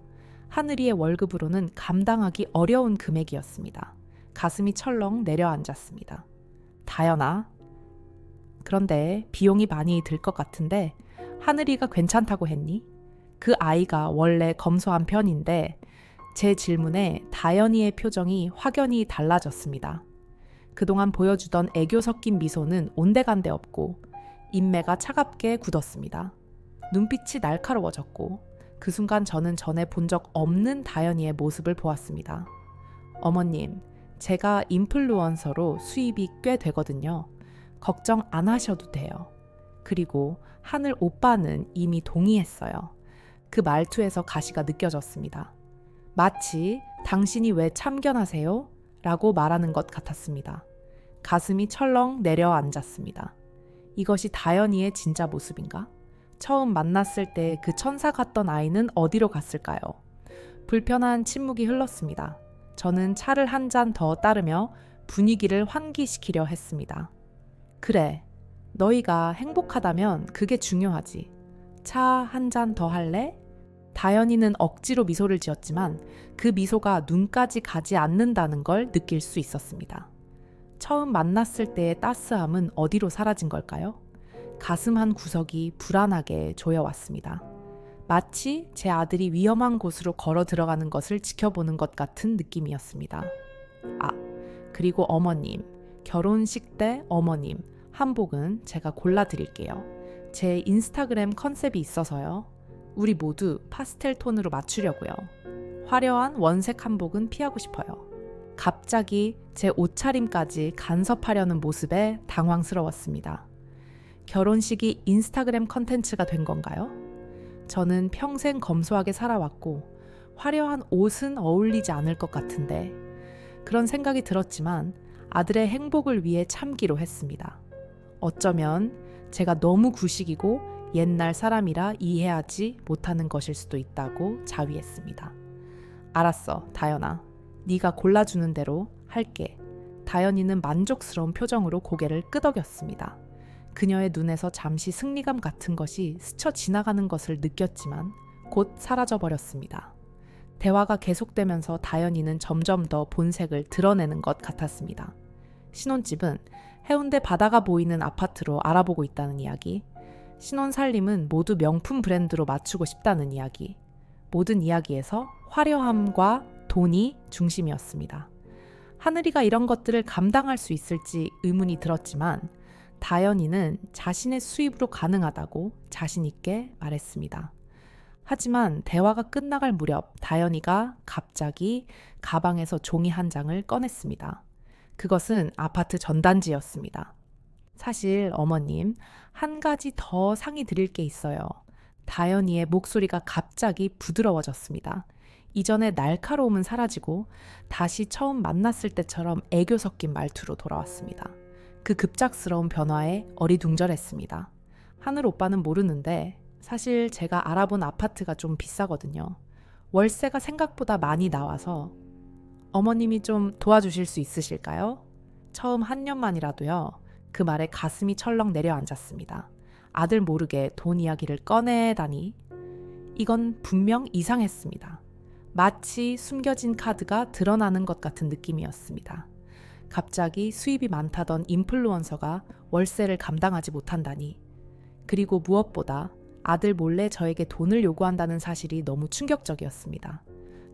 하늘이의 월급으로는 감당하기 어려운 금액이었습니다. 가슴이 철렁 내려앉았습니다. 다연아, 그런데 비용이 많이 들 것 같은데 하늘이가 괜찮다고 했니? 그 아이가 원래 검소한 편인데 제 질문에 다연이의 표정이 확연히 달라졌습니다. 그동안 보여주던 애교 섞인 미소는 온데간데 없고 인매가 차갑게 굳었습니다. 눈빛이 날카로워졌고 그 순간 저는 전에 본 적 없는 다현이의 모습을 보았습니다. 어머님, 제가 인플루언서로 수입이 꽤 되거든요. 걱정 안 하셔도 돼요. 그리고 하늘 오빠는 이미 동의했어요. 그 말투에서 가시가 느껴졌습니다. 마치 당신이 왜 참견하세요? 라고 말하는 것 같았습니다. 가슴이 철렁 내려앉았습니다. 이것이 다현이의 진짜 모습인가? 처음 만났을 때 그 천사 같던 아이는 어디로 갔을까요? 불편한 침묵이 흘렀습니다. 저는 차를 한 잔 더 따르며 분위기를 환기시키려 했습니다. 그래, 너희가 행복하다면 그게 중요하지. 차 한 잔 더 할래? 다현이는 억지로 미소를 지었지만 그 미소가 눈까지 가지 않는다는 걸 느낄 수 있었습니다. 처음 만났을 때의 따스함은 어디로 사라진 걸까요? 가슴 한 구석이 불안하게 조여왔습니다. 마치 제 아들이 위험한 곳으로 걸어 들어가는 것을 지켜보는 것 같은 느낌이었습니다. 아, 그리고 어머님, 결혼식 때 어머님, 한복은 제가 골라드릴게요. 제 인스타그램 컨셉이 있어서요. 우리 모두 파스텔 톤으로 맞추려고요. 화려한 원색 한복은 피하고 싶어요. 갑자기 제 옷차림까지 간섭하려는 모습에 당황스러웠습니다. 결혼식이 인스타그램 컨텐츠가 된 건가요? 저는 평생 검소하게 살아왔고 화려한 옷은 어울리지 않을 것 같은데 그런 생각이 들었지만 아들의 행복을 위해 참기로 했습니다. 어쩌면 제가 너무 구식이고 옛날 사람이라 이해하지 못하는 것일 수도 있다고 자위했습니다. 알았어, 다현아. 네가 골라주는 대로 할게. 다현이는 만족스러운 표정으로 고개를 끄덕였습니다. 그녀의 눈에서 잠시 승리감 같은 것이 스쳐 지나가는 것을 느꼈지만 곧 사라져버렸습니다. 대화가 계속되면서 다현이는 점점 더 본색을 드러내는 것 같았습니다. 신혼집은 해운대 바다가 보이는 아파트로 알아보고 있다는 이야기, 신혼 살림은 모두 명품 브랜드로 맞추고 싶다는 이야기, 모든 이야기에서 화려함과 돈이 중심이었습니다. 하늘이가 이런 것들을 감당할 수 있을지 의문이 들었지만 다현이는 자신의 수입으로 가능하다고 자신 있게 말했습니다. 하지만 대화가 끝나갈 무렵 다현이가 갑자기 가방에서 종이 한 장을 꺼냈습니다. 그것은 아파트 전단지였습니다. 사실 어머님, 한 가지 더 상의 드릴 게 있어요. 다현이의 목소리가 갑자기 부드러워졌습니다. 이전의 날카로움은 사라지고 다시 처음 만났을 때처럼 애교 섞인 말투로 돌아왔습니다. 그 급작스러운 변화에 어리둥절했습니다. 하늘 오빠는 모르는데 사실 제가 알아본 아파트가 좀 비싸거든요. 월세가 생각보다 많이 나와서 어머님이 좀 도와주실 수 있으실까요? 처음 한 년만이라도요. 그 말에 가슴이 철렁 내려앉았습니다. 아들 모르게 돈 이야기를 꺼내다니 이건 분명 이상했습니다. 마치 숨겨진 카드가 드러나는 것 같은 느낌이었습니다. 갑자기 수입이 많다던 인플루언서가 월세를 감당하지 못한다니. 그리고 무엇보다 아들 몰래 저에게 돈을 요구한다는 사실이 너무 충격적이었습니다.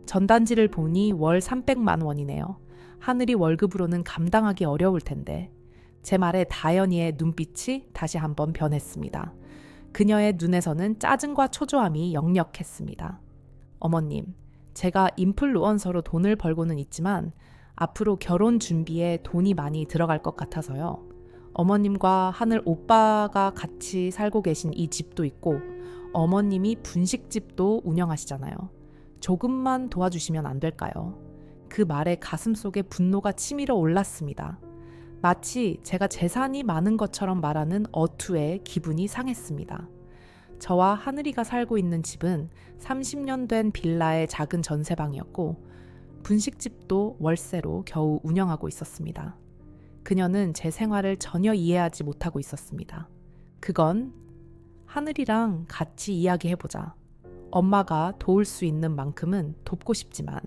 전단지를 보니 월 300만 원이네요. 하늘이 월급으로는 감당하기 어려울 텐데. 제 말에 다현이의 눈빛이 다시 한번 변했습니다. 그녀의 눈에서는 짜증과 초조함이 역력했습니다. 어머님, 제가 인플루언서로 돈을 벌고는 있지만 앞으로 결혼 준비에 돈이 많이 들어갈 것 같아서요. 어머님과 하늘 오빠가 같이 살고 계신 이 집도 있고 어머님이 분식집도 운영하시잖아요. 조금만 도와주시면 안 될까요? 그 말에 가슴속에 분노가 치밀어 올랐습니다. 마치 제가 재산이 많은 것처럼 말하는 어투에 기분이 상했습니다. 저와 하늘이가 살고 있는 집은 30년 된 빌라의 작은 전세방이었고 분식집도 월세로 겨우 운영하고 있었습니다. 그녀는 제 생활을 전혀 이해하지 못하고 있었습니다. 그건 하늘이랑 같이 이야기해보자. 엄마가 도울 수 있는 만큼은 돕고 싶지만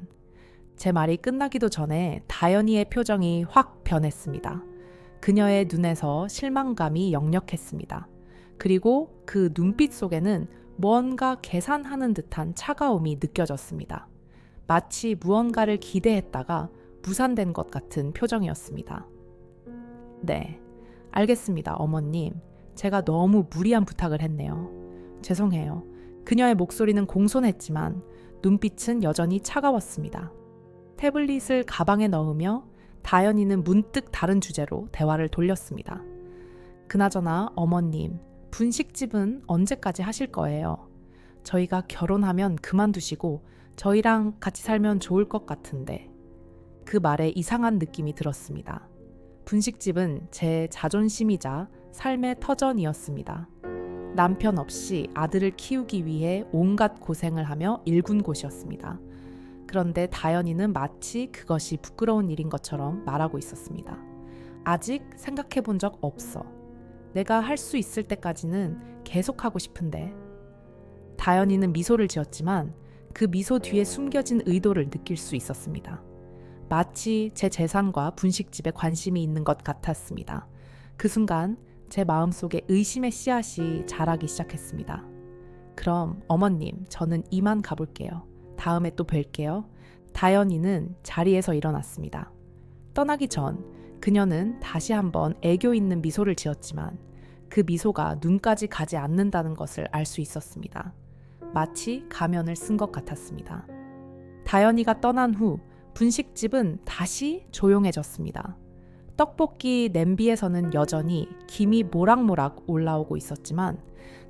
제 말이 끝나기도 전에 다현이의 표정이 확 변했습니다. 그녀의 눈에서 실망감이 역력했습니다. 그리고 그 눈빛 속에는 무언가 계산하는 듯한 차가움이 느껴졌습니다. 마치 무언가를 기대했다가 무산된 것 같은 표정이었습니다. 네, 알겠습니다, 어머님. 제가 너무 무리한 부탁을 했네요. 죄송해요. 그녀의 목소리는 공손했지만 눈빛은 여전히 차가웠습니다. 태블릿을 가방에 넣으며 다현이는 문득 다른 주제로 대화를 돌렸습니다. 그나저나 어머님, 분식집은 언제까지 하실 거예요? 저희가 결혼하면 그만두시고 저희랑 같이 살면 좋을 것 같은데. 그 말에 이상한 느낌이 들었습니다. 분식집은 제 자존심이자 삶의 터전이었습니다. 남편 없이 아들을 키우기 위해 온갖 고생을 하며 일군 곳이었습니다. 그런데 다현이는 마치 그것이 부끄러운 일인 것처럼 말하고 있었습니다. 아직 생각해 본 적 없어. 내가 할 수 있을 때까지는 계속하고 싶은데. 다현이는 미소를 지었지만 그 미소 뒤에 숨겨진 의도를 느낄 수 있었습니다. 마치 제 재산과 분식집에 관심이 있는 것 같았습니다. 그 순간 제 마음속에 의심의 씨앗이 자라기 시작했습니다. 그럼 어머님, 저는 이만 가볼게요. 다음에 또 뵐게요. 다현이는 자리에서 일어났습니다. 떠나기 전 그녀는 다시 한번 애교 있는 미소를 지었지만 그 미소가 눈까지 가지 않는다는 것을 알 수 있었습니다. 마치 가면을 쓴 것 같았습니다. 다현이가 떠난 후 분식집은 다시 조용해졌습니다. 떡볶이 냄비에서는 여전히 김이 모락모락 올라오고 있었지만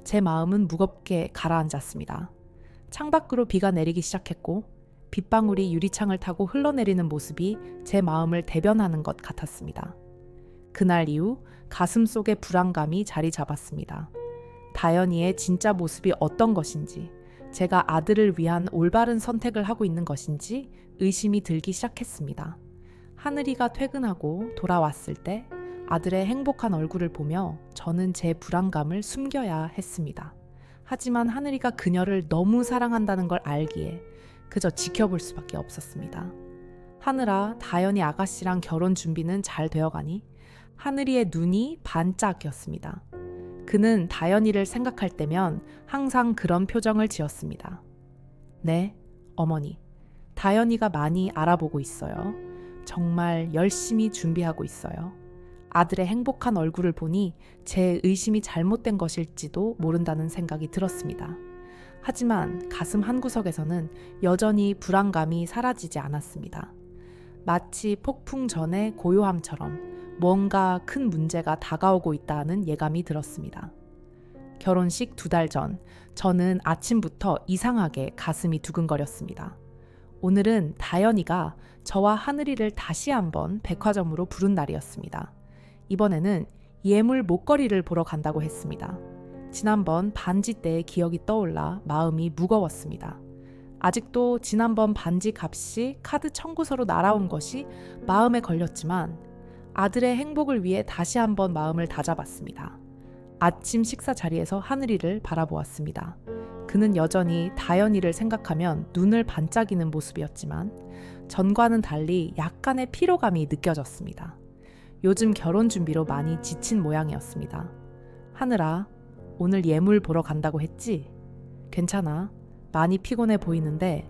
제 마음은 무겁게 가라앉았습니다. 창밖으로 비가 내리기 시작했고 빗방울이 유리창을 타고 흘러내리는 모습이 제 마음을 대변하는 것 같았습니다. 그날 이후 가슴 속에 불안감이 자리 잡았습니다. 다현이의 진짜 모습이 어떤 것인지, 제가 아들을 위한 올바른 선택을 하고 있는 것인지 의심이 들기 시작했습니다. 하늘이가 퇴근하고 돌아왔을 때 아들의 행복한 얼굴을 보며 저는 제 불안감을 숨겨야 했습니다. 하지만 하늘이가 그녀를 너무 사랑한다는 걸 알기에 그저 지켜볼 수밖에 없었습니다. 하늘아, 다현이 아가씨랑 결혼 준비는 잘 되어가니? 하늘이의 눈이 반짝였습니다. 그는 다현이를 생각할 때면 항상 그런 표정을 지었습니다. 네, 어머니. 다현이가 많이 알아보고 있어요. 정말 열심히 준비하고 있어요. 아들의 행복한 얼굴을 보니 제 의심이 잘못된 것일지도 모른다는 생각이 들었습니다. 하지만 가슴 한구석에서는 여전히 불안감이 사라지지 않았습니다. 마치 폭풍 전의 고요함처럼 뭔가 큰 문제가 다가오고 있다는 예감이 들었습니다. 결혼식 2달 전, 저는 아침부터 이상하게 가슴이 두근거렸습니다. 오늘은 다현이가 저와 하늘이를 다시 한번 백화점으로 부른 날이었습니다. 이번에는 예물 목걸이를 보러 간다고 했습니다. 지난번 반지 때의 기억이 떠올라 마음이 무거웠습니다. 아직도 지난번 반지 값이 카드 청구서로 날아온 것이 마음에 걸렸지만 아들의 행복을 위해 다시 한번 마음을 다잡았습니다. 아침 식사 자리에서 하늘이를 바라보았습니다. 그는 여전히 다현이를 생각하면 눈을 반짝이는 모습이었지만 전과는 달리 약간의 피로감이 느껴졌습니다. 요즘 결혼 준비로 많이 지친 모양이었습니다. 하늘아, 오늘 예물 보러 간다고 했지? 괜찮아. 많이 피곤해 보이는데.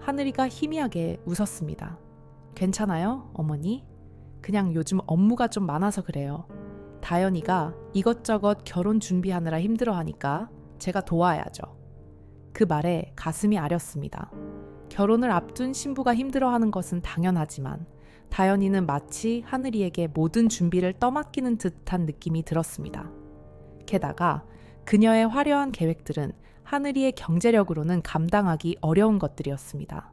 하늘이가 희미하게 웃었습니다. 괜찮아요, 어머니? 그냥 요즘 업무가 좀 많아서 그래요. 다현이가 이것저것 결혼 준비하느라 힘들어하니까 제가 도와야죠. 그 말에 가슴이 아렸습니다. 결혼을 앞둔 신부가 힘들어하는 것은 당연하지만 다현이는 마치 하늘이에게 모든 준비를 떠맡기는 듯한 느낌이 들었습니다. 게다가 그녀의 화려한 계획들은 하늘이의 경제력으로는 감당하기 어려운 것들이었습니다.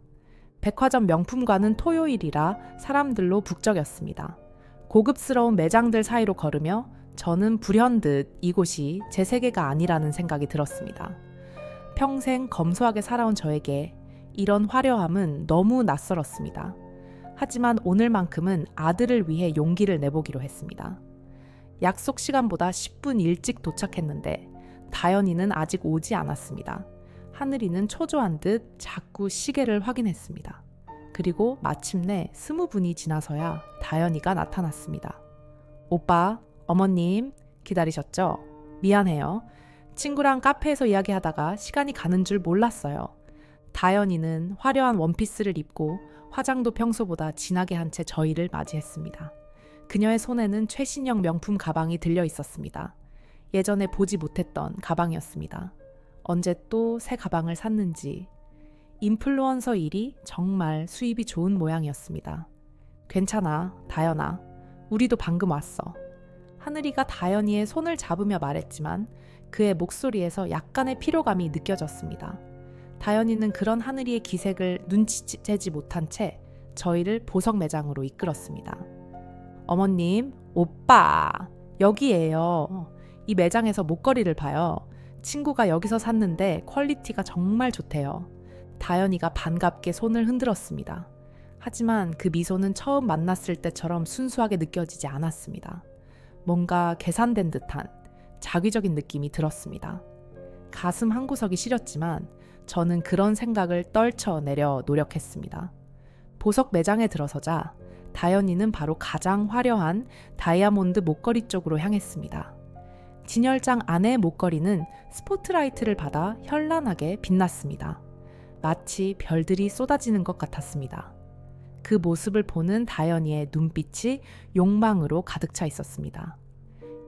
백화점 명품관은 토요일이라 사람들로 북적였습니다. 고급스러운 매장들 사이로 걸으며 저는 불현듯 이곳이 제 세계가 아니라는 생각이 들었습니다. 평생 검소하게 살아온 저에게 이런 화려함은 너무 낯설었습니다. 하지만 오늘만큼은 아들을 위해 용기를 내보기로 했습니다. 약속 시간보다 10분 일찍 도착했는데 다현이는 아직 오지 않았습니다. 하늘이는 초조한 듯 자꾸 시계를 확인했습니다. 그리고 마침내 20분이 지나서야 다현이가 나타났습니다. 오빠, 어머님 기다리셨죠? 미안해요. 친구랑 카페에서 이야기하다가 시간이 가는 줄 몰랐어요. 다현이는 화려한 원피스를 입고 화장도 평소보다 진하게 한 채 저희를 맞이했습니다. 그녀의 손에는 최신형 명품 가방이 들려 있었습니다. 예전에 보지 못했던 가방이었습니다. 언제 또 새 가방을 샀는지. 인플루언서 일이 정말 수입이 좋은 모양이었습니다. 괜찮아, 다연아. 우리도 방금 왔어. 하늘이가 다연이의 손을 잡으며 말했지만 그의 목소리에서 약간의 피로감이 느껴졌습니다. 다연이는 그런 하늘이의 기색을 눈치채지 못한 채 저희를 보석 매장으로 이끌었습니다. 어머님, 오빠, 여기에요. 이 매장에서 목걸이를 봐요. 친구가 여기서 샀는데 퀄리티가 정말 좋대요. 다연이가 반갑게 손을 흔들었습니다. 하지만 그 미소는 처음 만났을 때처럼 순수하게 느껴지지 않았습니다. 뭔가 계산된 듯한 자기적인 느낌이 들었습니다. 가슴 한구석이 시렸지만 저는 그런 생각을 떨쳐내려 노력했습니다. 보석 매장에 들어서자 다연이는 바로 가장 화려한 다이아몬드 목걸이 쪽으로 향했습니다. 진열장 안의 목걸이는 스포트라이트를 받아 현란하게 빛났습니다. 마치 별들이 쏟아지는 것 같았습니다. 그 모습을 보는 다연이의 눈빛이 욕망으로 가득 차 있었습니다.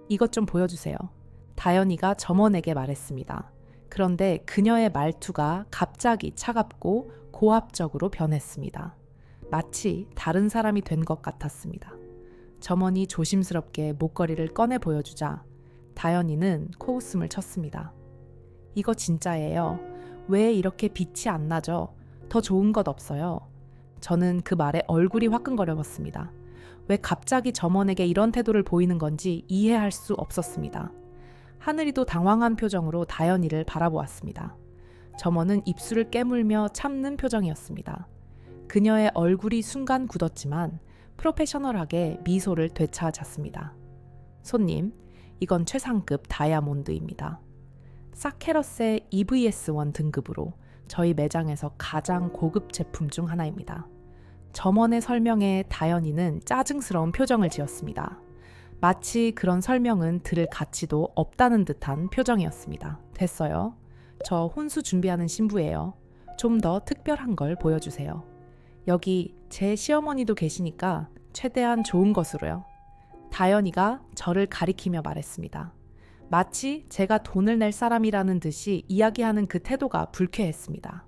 이것 좀 보여주세요. 다연이가 점원에게 말했습니다. 그런데 그녀의 말투가 갑자기 차갑고 고압적으로 변했습니다. 마치 다른 사람이 된 것 같았습니다. 점원이 조심스럽게 목걸이를 꺼내 보여주자 다연이는 코웃음을 쳤습니다. 이거 진짜예요. 왜 이렇게 빛이 안 나죠? 더 좋은 것 없어요. 저는 그 말에 얼굴이 화끈거려봤습니다. 왜 갑자기 점원에게 이런 태도를 보이는 건지 이해할 수 없었습니다. 하늘이도 당황한 표정으로 다연이를 바라보았습니다. 점원은 입술을 깨물며 참는 표정이었습니다. 그녀의 얼굴이 순간 굳었지만 프로페셔널하게 미소를 되찾았습니다. 손님, 이건 최상급 다이아몬드입니다. 사케러스의 EVS1 등급으로 저희 매장에서 가장 고급 제품 중 하나입니다. 점원의 설명에 다연이는 짜증스러운 표정을 지었습니다. 마치 그런 설명은 들을 가치도 없다는 듯한 표정이었습니다. 됐어요. 저 혼수 준비하는 신부예요. 좀 더 특별한 걸 보여주세요. 여기 제 시어머니도 계시니까 최대한 좋은 것으로요. 다연이가 저를 가리키며 말했습니다. 마치 제가 돈을 낼 사람이라는 듯이 이야기하는 그 태도가 불쾌했습니다.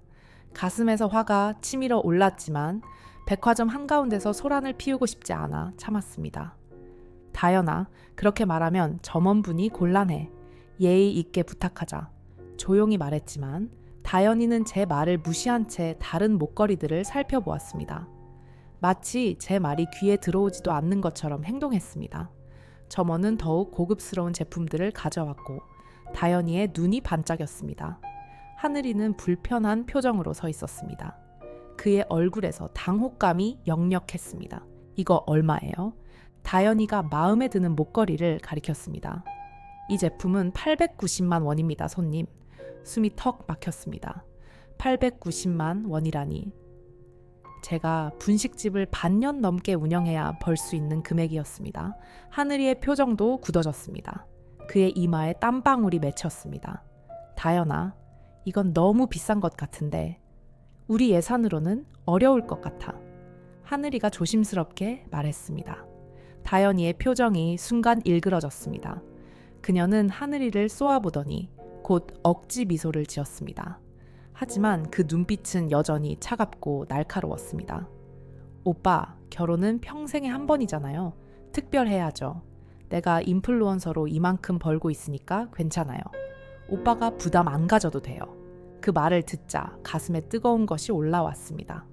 가슴에서 화가 치밀어 올랐지만 백화점 한가운데서 소란을 피우고 싶지 않아 참았습니다. 다연아, 그렇게 말하면 점원분이 곤란해. 예의 있게 부탁하자. 조용히 말했지만 다연이는 제 말을 무시한 채 다른 목걸이들을 살펴보았습니다. 마치 제 말이 귀에 들어오지도 않는 것처럼 행동했습니다. 점원은 더욱 고급스러운 제품들을 가져왔고 다연이의 눈이 반짝였습니다. 하늘이는 불편한 표정으로 서 있었습니다. 그의 얼굴에서 당혹감이 역력했습니다. 이거 얼마예요? 다연이가 마음에 드는 목걸이를 가리켰습니다. 이 제품은 890만 원입니다, 손님. 숨이 턱 막혔습니다. 890만 원이라니. 제가 분식집을 반년 넘게 운영해야 벌 수 있는 금액이었습니다. 하늘이의 표정도 굳어졌습니다. 그의 이마에 땀방울이 맺혔습니다. 다연아, 이건 너무 비싼 것 같은데 우리 예산으로는 어려울 것 같아. 하늘이가 조심스럽게 말했습니다. 다연이의 표정이 순간 일그러졌습니다. 그녀는 하늘이를 쏘아보더니 곧 억지 미소를 지었습니다. 하지만 그 눈빛은 여전히 차갑고 날카로웠습니다. 오빠, 결혼은 평생에 한 번이잖아요. 특별해야죠. 내가 인플루언서로 이만큼 벌고 있으니까 괜찮아요. 오빠가 부담 안 가져도 돼요. 그 말을 듣자 가슴에 뜨거운 것이 올라왔습니다.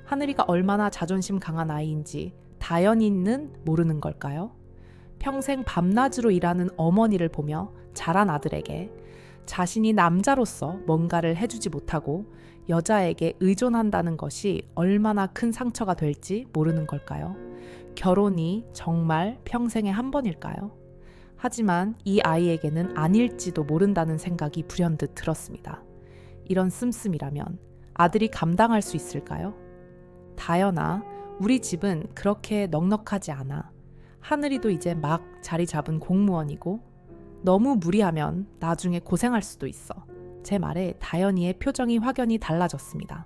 하늘이가 얼마나 자존심 강한 아이인지 다연이는 모르는 걸까요? 평생 밤낮으로 일하는 어머니를 보며 자란 아들에게 자신이 남자로서 뭔가를 해주지 못하고 여자에게 의존한다는 것이 얼마나 큰 상처가 될지 모르는 걸까요? 결혼이 정말 평생에 한 번일까요? 하지만 이 아이에게는 아닐지도 모른다는 생각이 불현듯 들었습니다. 이런 씀씀이라면 아들이 감당할 수 있을까요? 다연아, 우리 집은 그렇게 넉넉하지 않아. 하늘이도 이제 막 자리 잡은 공무원이고 너무 무리하면 나중에 고생할 수도 있어. 제 말에 다연이의 표정이 확연히 달라졌습니다.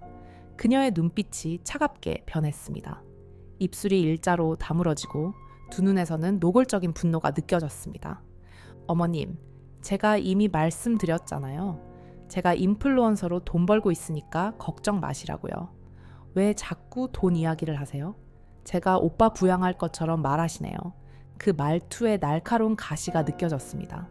그녀의 눈빛이 차갑게 변했습니다. 입술이 일자로 다물어지고 두 눈에서는 노골적인 분노가 느껴졌습니다. 어머님, 제가 이미 말씀드렸잖아요. 제가 인플루언서로 돈 벌고 있으니까 걱정 마시라고요. 왜 자꾸 돈 이야기를 하세요? 제가 오빠 부양할 것처럼 말하시네요. 그 말투에 날카로운 가시가 느껴졌습니다.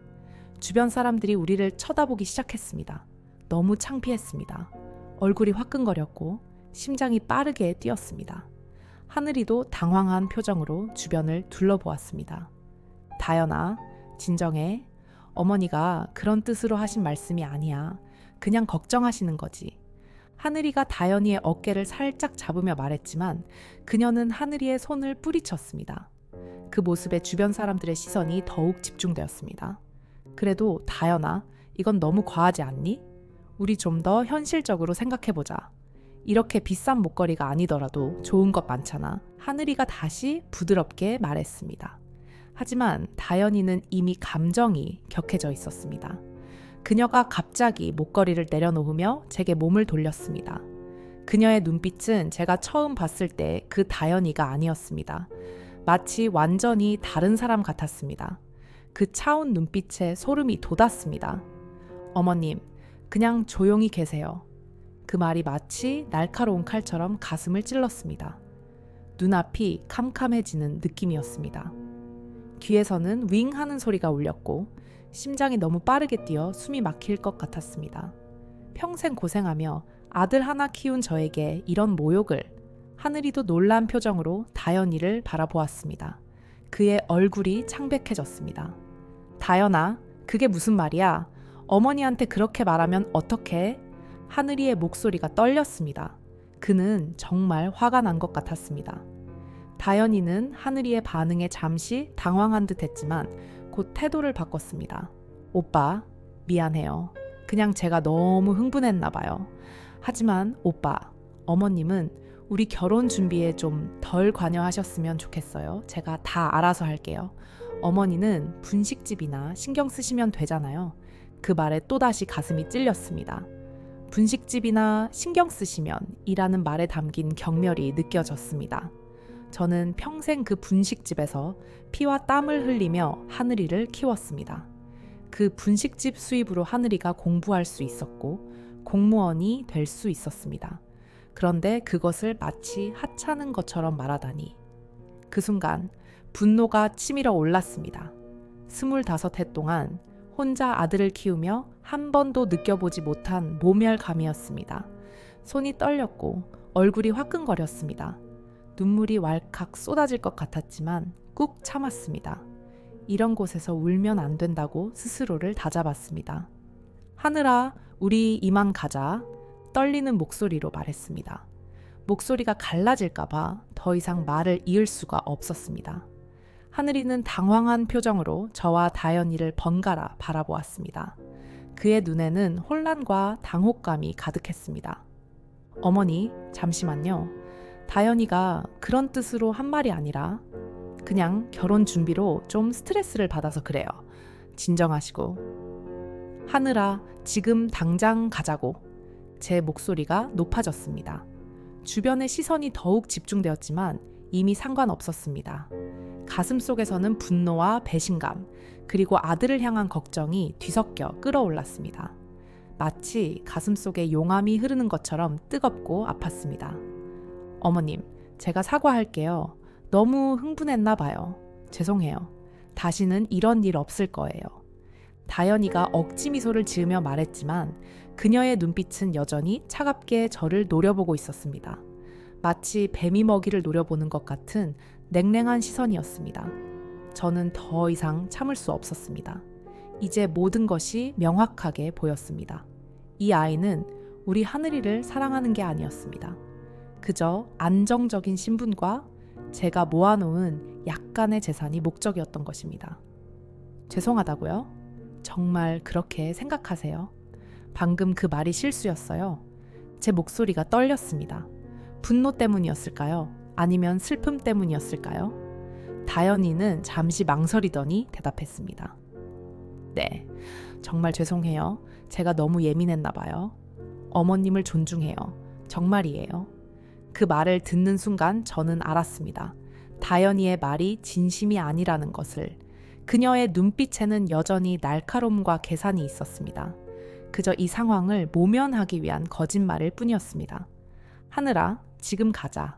주변 사람들이 우리를 쳐다보기 시작했습니다. 너무 창피했습니다. 얼굴이 화끈거렸고 심장이 빠르게 뛰었습니다. 하늘이도 당황한 표정으로 주변을 둘러보았습니다. 다연아, 진정해. 어머니가 그런 뜻으로 하신 말씀이 아니야. 그냥 걱정하시는 거지. 하늘이가 다연이의 어깨를 살짝 잡으며 말했지만 그녀는 하늘이의 손을 뿌리쳤습니다. 그 모습에 주변 사람들의 시선이 더욱 집중되었습니다. 그래도 다연아, 이건 너무 과하지 않니? 우리 좀 더 현실적으로 생각해보자. 이렇게 비싼 목걸이가 아니더라도 좋은 것 많잖아. 하늘이가 다시 부드럽게 말했습니다. 하지만 다연이는 이미 감정이 격해져 있었습니다. 그녀가 갑자기 목걸이를 내려놓으며 제게 몸을 돌렸습니다. 그녀의 눈빛은 제가 처음 봤을 때 그 다연이가 아니었습니다. 마치 완전히 다른 사람 같았습니다. 그 차운 눈빛에 소름이 돋았습니다. 어머님, 그냥 조용히 계세요. 그 말이 마치 날카로운 칼처럼 가슴을 찔렀습니다. 눈앞이 캄캄해지는 느낌이었습니다. 귀에서는 윙 하는 소리가 울렸고 심장이 너무 빠르게 뛰어 숨이 막힐 것 같았습니다. 평생 고생하며 아들 하나 키운 저에게 이런 모욕을. 하늘이도 놀란 표정으로 다연이를 바라보았습니다. 그의 얼굴이 창백해졌습니다. 다연아, 그게 무슨 말이야? 어머니한테 그렇게 말하면 어떡해? 하늘이의 목소리가 떨렸습니다. 그는 정말 화가 난 것 같았습니다. 다연이는 하늘이의 반응에 잠시 당황한 듯 했지만 곧 태도를 바꿨습니다. 오빠, 미안해요. 그냥 제가 너무 흥분했나 봐요. 하지만 오빠, 어머님은 우리 결혼 준비에 좀 덜 관여하셨으면 좋겠어요. 제가 다 알아서 할게요. 어머니는 분식집이나 신경 쓰시면 되잖아요. 그 말에 또다시 가슴이 찔렸습니다. 분식집이나 신경 쓰시면 이라는 말에 담긴 경멸이 느껴졌습니다. 저는 평생 그 분식집에서 피와 땀을 흘리며 하늘이를 키웠습니다. 그 분식집 수입으로 하늘이가 공부할 수 있었고 공무원이 될 수 있었습니다. 그런데 그것을 마치 하찮은 것처럼 말하다니. 그 순간 분노가 치밀어 올랐습니다. 25해 동안 혼자 아들을 키우며 한 번도 느껴보지 못한 모멸감이었습니다. 손이 떨렸고 얼굴이 화끈거렸습니다. 눈물이 왈칵 쏟아질 것 같았지만 꾹 참았습니다. 이런 곳에서 울면 안 된다고 스스로를 다잡았습니다. 하늘아, 우리 이만 가자. 떨리는 목소리로 말했습니다. 목소리가 갈라질까봐 더 이상 말을 이을 수가 없었습니다. 하늘이는 당황한 표정으로 저와 다연이를 번갈아 바라보았습니다. 그의 눈에는 혼란과 당혹감이 가득했습니다. 어머니, 잠시만요. 다연이가 그런 뜻으로 한 말이 아니라 그냥 결혼 준비로 좀 스트레스를 받아서 그래요. 진정하시고. 하늘아, 지금 당장 가자고. 제 목소리가 높아졌습니다. 주변의 시선이 더욱 집중되었지만 이미 상관없었습니다. 가슴 속에서는 분노와 배신감, 그리고 아들을 향한 걱정이 뒤섞여 끌어올랐습니다. 마치 가슴 속에 용암이 흐르는 것처럼 뜨겁고 아팠습니다. 어머님, 제가 사과할게요. 너무 흥분했나 봐요. 죄송해요. 다시는 이런 일 없을 거예요. 다연이가 억지 미소를 지으며 말했지만 그녀의 눈빛은 여전히 차갑게 저를 노려보고 있었습니다. 마치 뱀이 먹이를 노려보는 것 같은 냉랭한 시선이었습니다. 저는 더 이상 참을 수 없었습니다. 이제 모든 것이 명확하게 보였습니다. 이 아이는 우리 하늘이를 사랑하는 게 아니었습니다. 그저 안정적인 신분과 제가 모아놓은 약간의 재산이 목적이었던 것입니다. 죄송하다고요? 정말 그렇게 생각하세요? 방금 그 말이 실수였어요. 제 목소리가 떨렸습니다. 분노 때문이었을까요? 아니면 슬픔 때문이었을까요? 다연이는 잠시 망설이더니 대답했습니다. 네, 정말 죄송해요. 제가 너무 예민했나 봐요. 어머님을 존중해요. 정말이에요. 그 말을 듣는 순간 저는 알았습니다. 다연이의 말이 진심이 아니라는 것을. 그녀의 눈빛에는 여전히 날카로움과 계산이 있었습니다. 그저 이 상황을 모면하기 위한 거짓말일 뿐이었습니다. 하늘아, 지금 가자.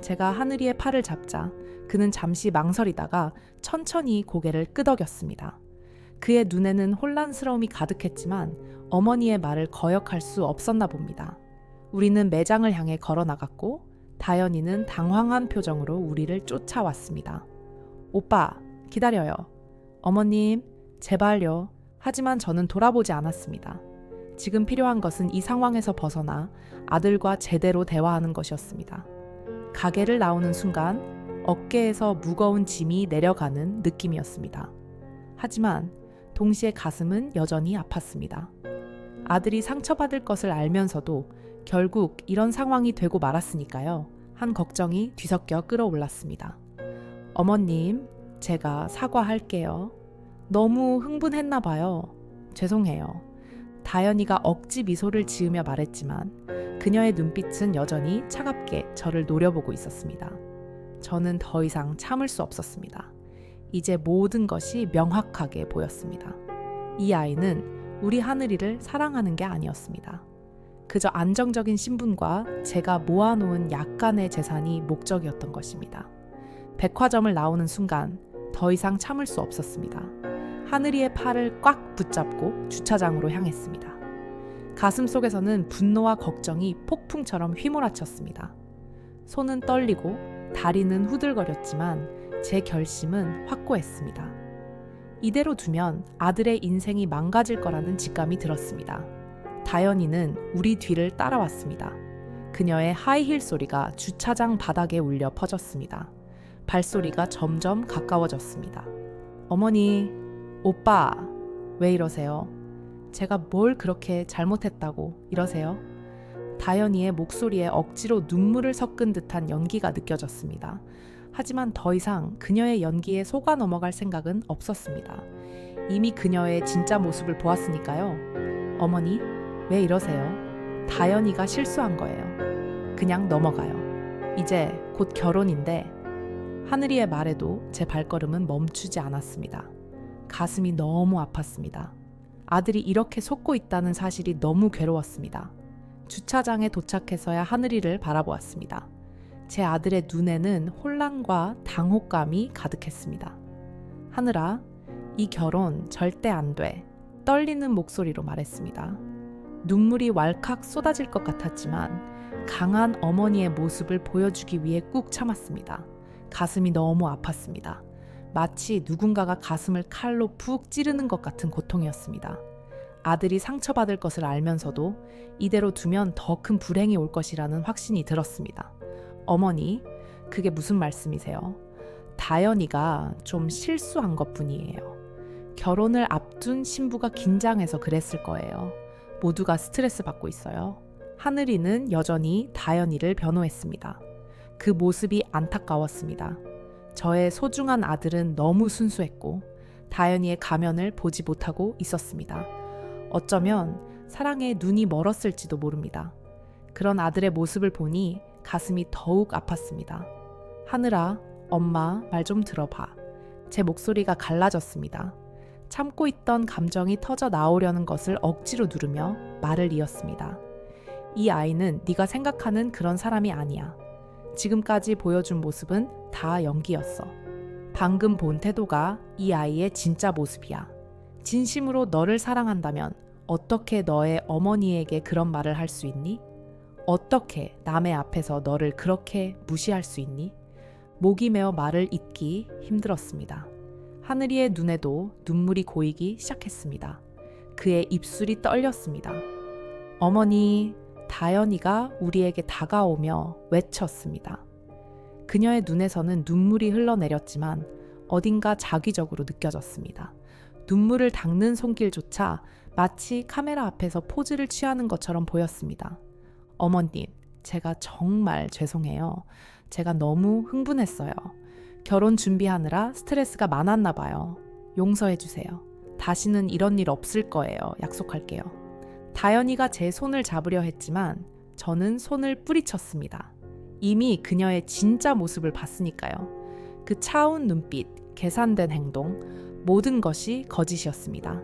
제가 하늘이의 팔을 잡자 그는 잠시 망설이다가 천천히 고개를 끄덕였습니다. 그의 눈에는 혼란스러움이 가득했지만 어머니의 말을 거역할 수 없었나 봅니다. 우리는 매장을 향해 걸어 나갔고 다연이는 당황한 표정으로 우리를 쫓아왔습니다. 오빠, 기다려요. 어머님, 제발요. 하지만 저는 돌아보지 않았습니다. 지금 필요한 것은 이 상황에서 벗어나 아들과 제대로 대화하는 것이었습니다. 가게를 나오는 순간 어깨에서 무거운 짐이 내려가는 느낌이었습니다. 하지만 동시에 가슴은 여전히 아팠습니다. 아들이 상처받을 것을 알면서도 결국 이런 상황이 되고 말았으니까요. 한 걱정이 뒤섞여 끌어올랐습니다. 어머님, 제가 사과할게요. 너무 흥분했나 봐요. 죄송해요. 다연이가 억지 미소를 지으며 말했지만 그녀의 눈빛은 여전히 차갑게 저를 노려보고 있었습니다. 저는 더 이상 참을 수 없었습니다. 이제 모든 것이 명확하게 보였습니다. 이 아이는 우리 하늘이를 사랑하는 게 아니었습니다. 그저 안정적인 신분과 제가 모아놓은 약간의 재산이 목적이었던 것입니다. 백화점을 나오는 순간 더 이상 참을 수 없었습니다. 하늘이의 팔을 꽉 붙잡고 주차장으로 향했습니다. 가슴 속에서는 분노와 걱정이 폭풍처럼 휘몰아쳤습니다. 손은 떨리고 다리는 후들거렸지만 제 결심은 확고했습니다. 이대로 두면 아들의 인생이 망가질 거라는 직감이 들었습니다. 다연이는 우리 뒤를 따라왔습니다. 그녀의 하이힐 소리가 주차장 바닥에 울려 퍼졌습니다. 발소리가 점점 가까워졌습니다. 어머니, 오빠, 왜 이러세요? 제가 뭘 그렇게 잘못했다고 이러세요? 다연이의 목소리에 억지로 눈물을 섞은 듯한 연기가 느껴졌습니다. 하지만 더 이상 그녀의 연기에 속아 넘어갈 생각은 없었습니다. 이미 그녀의 진짜 모습을 보았으니까요. 어머니, 왜 이러세요? 다연이가 실수한 거예요. 그냥 넘어가요. 이제 곧 결혼인데. 하늘이의 말에도 제 발걸음은 멈추지 않았습니다. 가슴이 너무 아팠습니다. 아들이 이렇게 속고 있다는 사실이 너무 괴로웠습니다. 주차장에 도착해서야 하늘이를 바라보았습니다. 제 아들의 눈에는 혼란과 당혹감이 가득했습니다. 하늘아, 이 결혼 절대 안 돼. 떨리는 목소리로 말했습니다. 눈물이 왈칵 쏟아질 것 같았지만 강한 어머니의 모습을 보여주기 위해 꾹 참았습니다. 가슴이 너무 아팠습니다. 마치 누군가가 가슴을 칼로 푹 찌르는 것 같은 고통이었습니다. 아들이 상처받을 것을 알면서도 이대로 두면 더 큰 불행이 올 것이라는 확신이 들었습니다. 어머니, 그게 무슨 말씀이세요? 다연이가 좀 실수한 것뿐이에요. 결혼을 앞둔 신부가 긴장해서 그랬을 거예요. 모두가 스트레스 받고 있어요. 하늘이는 여전히 다연이를 변호했습니다. 그 모습이 안타까웠습니다. 저의 소중한 아들은 너무 순수했고 다연이의 가면을 보지 못하고 있었습니다. 어쩌면 사랑에 눈이 멀었을지도 모릅니다. 그런 아들의 모습을 보니 가슴이 더욱 아팠습니다. 하늘아, 엄마 말 좀 들어봐. 제 목소리가 갈라졌습니다. 참고 있던 감정이 터져 나오려는 것을 억지로 누르며 말을 이었습니다. 이 아이는 네가 생각하는 그런 사람이 아니야. 지금까지 보여준 모습은 다 연기였어. 방금 본 태도가 이 아이의 진짜 모습이야. 진심으로 너를 사랑한다면 어떻게 너의 어머니에게 그런 말을 할 수 있니? 어떻게 남의 앞에서 너를 그렇게 무시할 수 있니? 목이 메어 말을 잇기 힘들었습니다. 하늘이의 눈에도 눈물이 고이기 시작했습니다. 그의 입술이 떨렸습니다. 어머니, 다연이가 우리에게 다가오며 외쳤습니다. 그녀의 눈에서는 눈물이 흘러내렸지만 어딘가 자기적으로 느껴졌습니다. 눈물을 닦는 손길조차 마치 카메라 앞에서 포즈를 취하는 것처럼 보였습니다. 어머님, 제가 정말 죄송해요. 제가 너무 흥분했어요. 결혼 준비하느라 스트레스가 많았나 봐요. 용서해 주세요. 다시는 이런 일 없을 거예요. 약속할게요. 다연이가 제 손을 잡으려 했지만 저는 손을 뿌리쳤습니다. 이미 그녀의 진짜 모습을 봤으니까요. 그 차운 눈빛, 계산된 행동, 모든 것이 거짓이었습니다.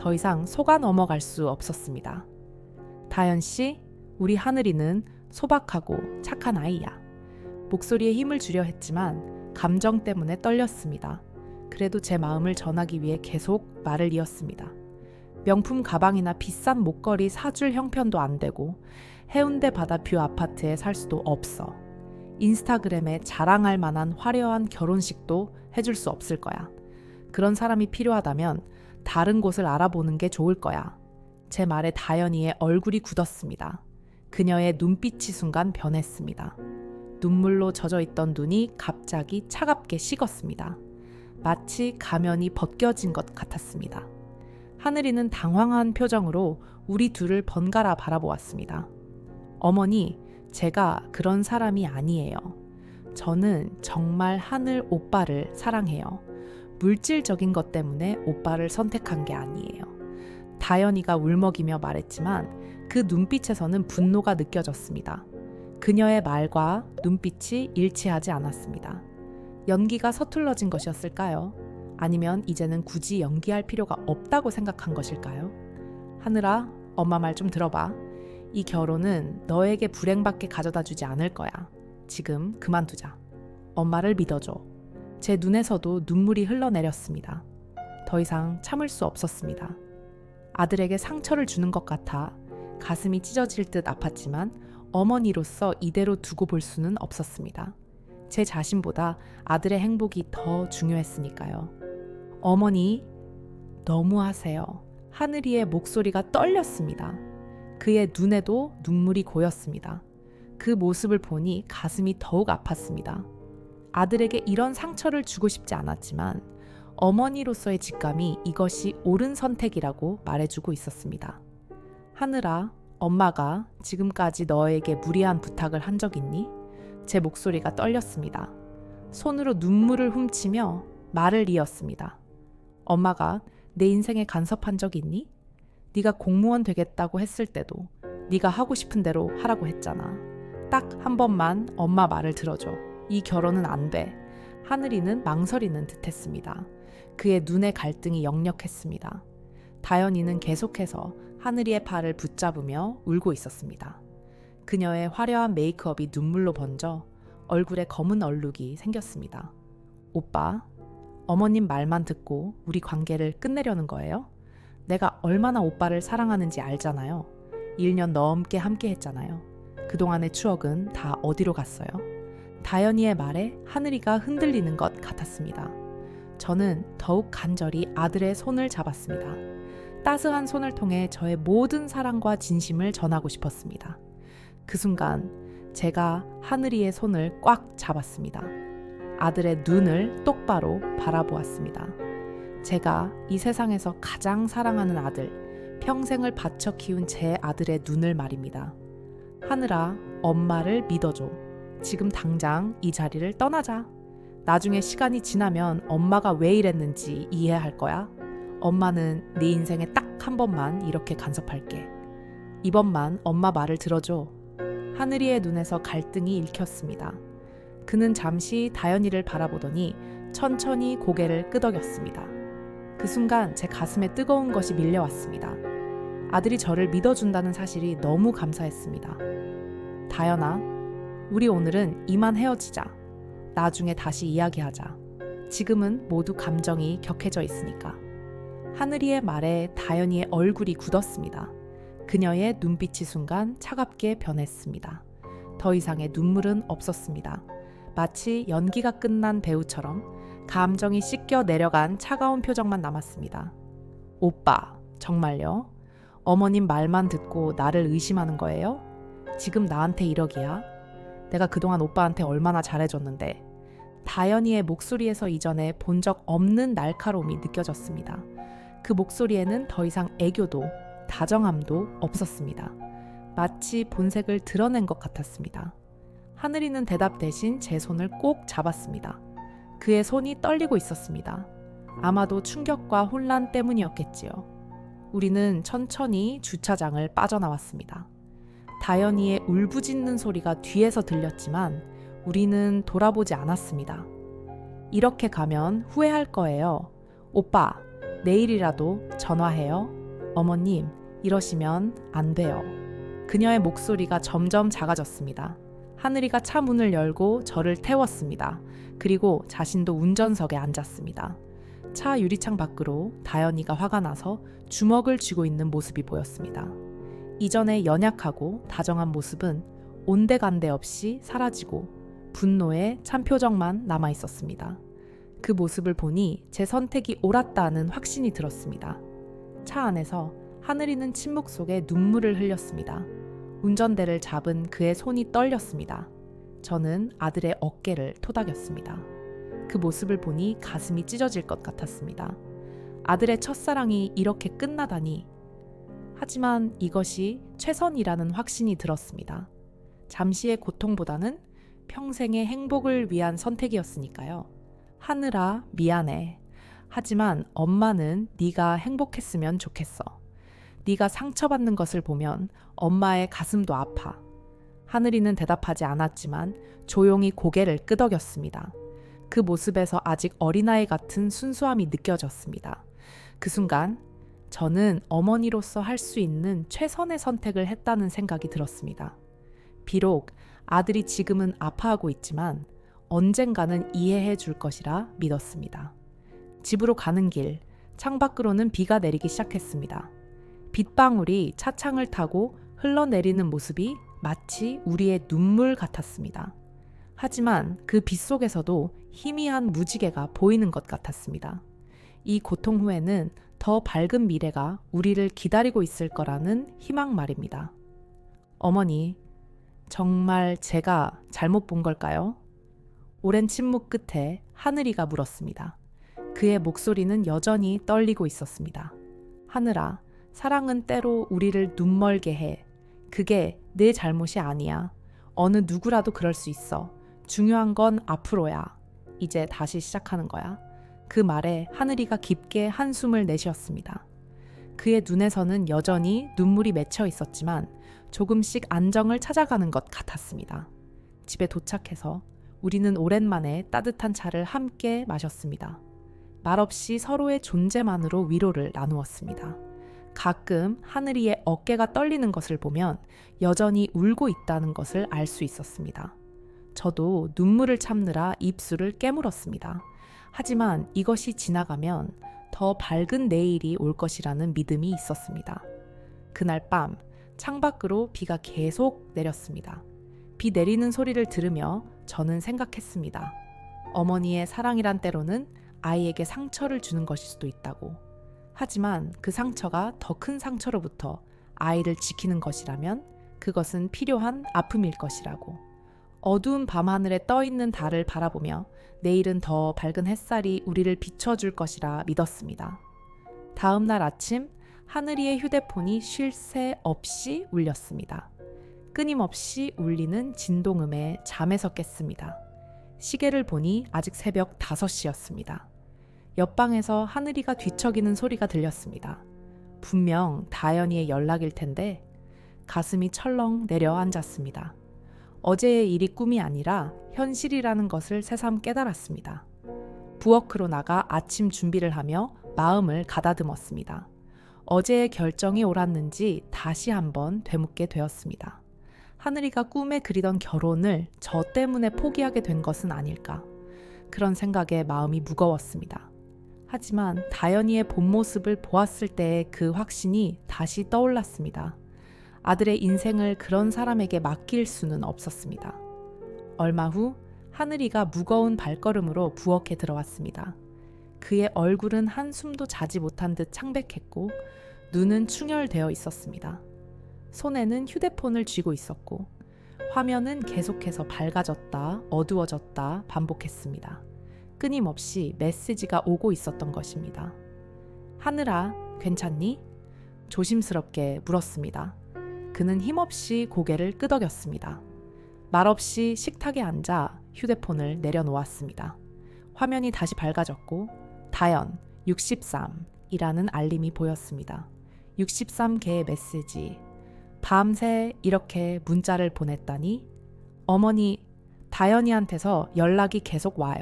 더 이상 속아 넘어갈 수 없었습니다. 다현 씨, 우리 하늘이는 소박하고 착한 아이야. 목소리에 힘을 주려 했지만 감정 때문에 떨렸습니다. 그래도 제 마음을 전하기 위해 계속 말을 이었습니다. 명품 가방이나 비싼 목걸이 사줄 형편도 안 되고 해운대 바다 뷰 아파트에 살 수도 없어. 인스타그램에 자랑할 만한 화려한 결혼식도 해줄 수 없을 거야. 그런 사람이 필요하다면 다른 곳을 알아보는 게 좋을 거야. 제 말에 다현이의 얼굴이 굳었습니다. 그녀의 눈빛이 순간 변했습니다. 눈물로 젖어있던 눈이 갑자기 차갑게 식었습니다. 마치 가면이 벗겨진 것 같았습니다. 하늘이는 당황한 표정으로 우리 둘을 번갈아 바라보았습니다. 어머니, 제가 그런 사람이 아니에요. 저는 정말 하늘 오빠를 사랑해요. 물질적인 것 때문에 오빠를 선택한 게 아니에요. 다현이가 울먹이며 말했지만 그 눈빛에서는 분노가 느껴졌습니다. 그녀의 말과 눈빛이 일치하지 않았습니다. 연기가 서툴러진 것이었을까요? 아니면 이제는 굳이 연기할 필요가 없다고 생각한 것일까요? 하늘아, 엄마 말 좀 들어봐. 이 결혼은 너에게 불행밖에 가져다 주지 않을 거야. 지금 그만두자. 엄마를 믿어줘. 제 눈에서도 눈물이 흘러내렸습니다. 더 이상 참을 수 없었습니다. 아들에게 상처를 주는 것 같아 가슴이 찢어질 듯 아팠지만 어머니로서 이대로 두고 볼 수는 없었습니다. 제 자신보다 아들의 행복이 더 중요했으니까요. 어머니, 너무하세요. 하늘이의 목소리가 떨렸습니다. 그의 눈에도 눈물이 고였습니다. 그 모습을 보니 가슴이 더욱 아팠습니다. 아들에게 이런 상처를 주고 싶지 않았지만 어머니로서의 직감이 이것이 옳은 선택이라고 말해주고 있었습니다. 하늘아, 엄마가 지금까지 너에게 무리한 부탁을 한 적 있니? 제 목소리가 떨렸습니다. 손으로 눈물을 훔치며 말을 이었습니다. 엄마가 내 인생에 간섭한 적 있니? 네가 공무원 되겠다고 했을 때도 네가 하고 싶은 대로 하라고 했잖아. 딱 한 번만 엄마 말을 들어줘. 이 결혼은 안 돼. 하늘이는 망설이는 듯했습니다. 그의 눈의 갈등이 역력했습니다. 다현이는 계속해서 하늘이의 팔을 붙잡으며 울고 있었습니다. 그녀의 화려한 메이크업이 눈물로 번져 얼굴에 검은 얼룩이 생겼습니다. 오빠, 어머님 말만 듣고 우리 관계를 끝내려는 거예요? 내가 얼마나 오빠를 사랑하는지 알잖아요. 1년 넘게 함께 했잖아요. 그동안의 추억은 다 어디로 갔어요? 다현이의 말에 하늘이가 흔들리는 것 같았습니다. 저는 더욱 간절히 아들의 손을 잡았습니다. 따스한 손을 통해 저의 모든 사랑과 진심을 전하고 싶었습니다. 그 순간 제가 하늘이의 손을 꽉 잡았습니다. 아들의 눈을 똑바로 바라보았습니다. 제가 이 세상에서 가장 사랑하는 아들, 평생을 바쳐 키운 제 아들의 눈을 말입니다. 하늘아, 엄마를 믿어줘. 지금 당장 이 자리를 떠나자. 나중에 시간이 지나면 엄마가 왜 이랬는지 이해할 거야. 엄마는 네 인생에 딱 한 번만 이렇게 간섭할게. 이번만 엄마 말을 들어줘. 하늘이의 눈에서 갈등이 읽혔습니다. 그는 잠시 다현이를 바라보더니 천천히 고개를 끄덕였습니다. 그 순간 제 가슴에 뜨거운 것이 밀려왔습니다. 아들이 저를 믿어준다는 사실이 너무 감사했습니다. 다현아, 우리 오늘은 이만 헤어지자. 나중에 다시 이야기하자. 지금은 모두 감정이 격해져 있으니까. 하늘이의 말에 다현이의 얼굴이 굳었습니다. 그녀의 눈빛이 순간 차갑게 변했습니다. 더 이상의 눈물은 없었습니다. 마치 연기가 끝난 배우처럼 감정이 씻겨 내려간 차가운 표정만 남았습니다. 오빠, 정말요? 어머님 말만 듣고 나를 의심하는 거예요? 지금 나한테 이러기야? 내가 그동안 오빠한테 얼마나 잘해줬는데. 다현이의 목소리에서 이전에 본 적 없는 날카로움이 느껴졌습니다. 그 목소리에는 더 이상 애교도 다정함도 없었습니다. 마치 본색을 드러낸 것 같았습니다. 하늘이는 대답 대신 제 손을 꼭 잡았습니다. 그의 손이 떨리고 있었습니다. 아마도 충격과 혼란 때문이었겠지요. 우리는 천천히 주차장을 빠져나왔습니다. 다현이의 울부짖는 소리가 뒤에서 들렸지만 우리는 돌아보지 않았습니다. 이렇게 가면 후회할 거예요. 오빠, 내일이라도 전화해요. 어머님, 이러시면 안 돼요. 그녀의 목소리가 점점 작아졌습니다. 하늘이가 차 문을 열고 저를 태웠습니다. 그리고 자신도 운전석에 앉았습니다. 차 유리창 밖으로 다현이가 화가 나서 주먹을 쥐고 있는 모습이 보였습니다. 이전의 연약하고 다정한 모습은 온데간데 없이 사라지고 분노의 찬 표정만 남아 있었습니다. 그 모습을 보니 제 선택이 옳았다는 확신이 들었습니다. 차 안에서 하늘이는 침묵 속에 눈물을 흘렸습니다. 운전대를 잡은 그의 손이 떨렸습니다. 저는 아들의 어깨를 토닥였습니다. 그 모습을 보니 가슴이 찢어질 것 같았습니다. 아들의 첫사랑이 이렇게 끝나다니. 하지만 이것이 최선이라는 확신이 들었습니다. 잠시의 고통보다는 평생의 행복을 위한 선택이었으니까요. 하늘아, 미안해. 하지만 엄마는 네가 행복했으면 좋겠어. 네가 상처받는 것을 보면 엄마의 가슴도 아파. 하늘이는 대답하지 않았지만 조용히 고개를 끄덕였습니다. 그 모습에서 아직 어린아이 같은 순수함이 느껴졌습니다. 그 순간 저는 어머니로서 할 수 있는 최선의 선택을 했다는 생각이 들었습니다. 비록 아들이 지금은 아파하고 있지만 언젠가는 이해해 줄 것이라 믿었습니다. 집으로 가는 길, 창밖으로는 비가 내리기 시작했습니다. 빗방울이 차창을 타고 흘러내리는 모습이 마치 우리의 눈물 같았습니다. 하지만 그 빛 속에서도 희미한 무지개가 보이는 것 같았습니다. 이 고통 후에는 더 밝은 미래가 우리를 기다리고 있을 거라는 희망 말입니다. 어머니, 정말 제가 잘못 본 걸까요? 오랜 침묵 끝에 하늘이가 물었습니다. 그의 목소리는 여전히 떨리고 있었습니다. 하늘아, 사랑은 때로 우리를 눈멀게 해. 그게 내 잘못이 아니야. 어느 누구라도 그럴 수 있어. 중요한 건 앞으로야. 이제 다시 시작하는 거야. 그 말에 하늘이가 깊게 한숨을 내쉬었습니다. 그의 눈에서는 여전히 눈물이 맺혀 있었지만 조금씩 안정을 찾아가는 것 같았습니다. 집에 도착해서 우리는 오랜만에 따뜻한 차를 함께 마셨습니다. 말없이 서로의 존재만으로 위로를 나누었습니다. 가끔 하늘이의 어깨가 떨리는 것을 보면 여전히 울고 있다는 것을 알 수 있었습니다. 저도 눈물을 참느라 입술을 깨물었습니다. 하지만 이것이 지나가면 더 밝은 내일이 올 것이라는 믿음이 있었습니다. 그날 밤 창밖으로 비가 계속 내렸습니다. 비 내리는 소리를 들으며 저는 생각했습니다. 어머니의 사랑이란 때로는 아이에게 상처를 주는 것일 수도 있다고. 하지만 그 상처가 더 큰 상처로부터 아이를 지키는 것이라면 그것은 필요한 아픔일 것이라고. 어두운 밤하늘에 떠있는 달을 바라보며 내일은 더 밝은 햇살이 우리를 비춰줄 것이라 믿었습니다. 다음 날 아침 하늘이의 휴대폰이 쉴 새 없이 울렸습니다. 끊임없이 울리는 진동음에 잠에서 깼습니다. 시계를 보니 아직 새벽 5시였습니다. 옆방에서 하늘이가 뒤척이는 소리가 들렸습니다. 분명 다현이의 연락일 텐데 가슴이 철렁 내려앉았습니다. 어제의 일이 꿈이 아니라 현실이라는 것을 새삼 깨달았습니다. 부엌으로 나가 아침 준비를 하며 마음을 가다듬었습니다. 어제의 결정이 옳았는지 다시 한번 되묻게 되었습니다. 하늘이가 꿈에 그리던 결혼을 저 때문에 포기하게 된 것은 아닐까. 그런 생각에 마음이 무거웠습니다. 하지만 다현이의 본 모습을 보았을 때의 그 확신이 다시 떠올랐습니다. 아들의 인생을 그런 사람에게 맡길 수는 없었습니다. 얼마 후 하늘이가 무거운 발걸음으로 부엌에 들어왔습니다. 그의 얼굴은 한숨도 자지 못한 듯 창백했고 눈은 충혈되어 있었습니다. 손에는 휴대폰을 쥐고 있었고 화면은 계속해서 밝아졌다 어두워졌다 반복했습니다. 끊임없이 메시지가 오고 있었던 것입니다. 하늘아, 괜찮니? 조심스럽게 물었습니다. 그는 힘없이 고개를 끄덕였습니다. 말없이 식탁에 앉아 휴대폰을 내려놓았습니다. 화면이 다시 밝아졌고 다현 63이라는 알림이 보였습니다. 63개의 메시지. 밤새 이렇게 문자를 보냈다니? 어머니, 다현이한테서 연락이 계속 와요.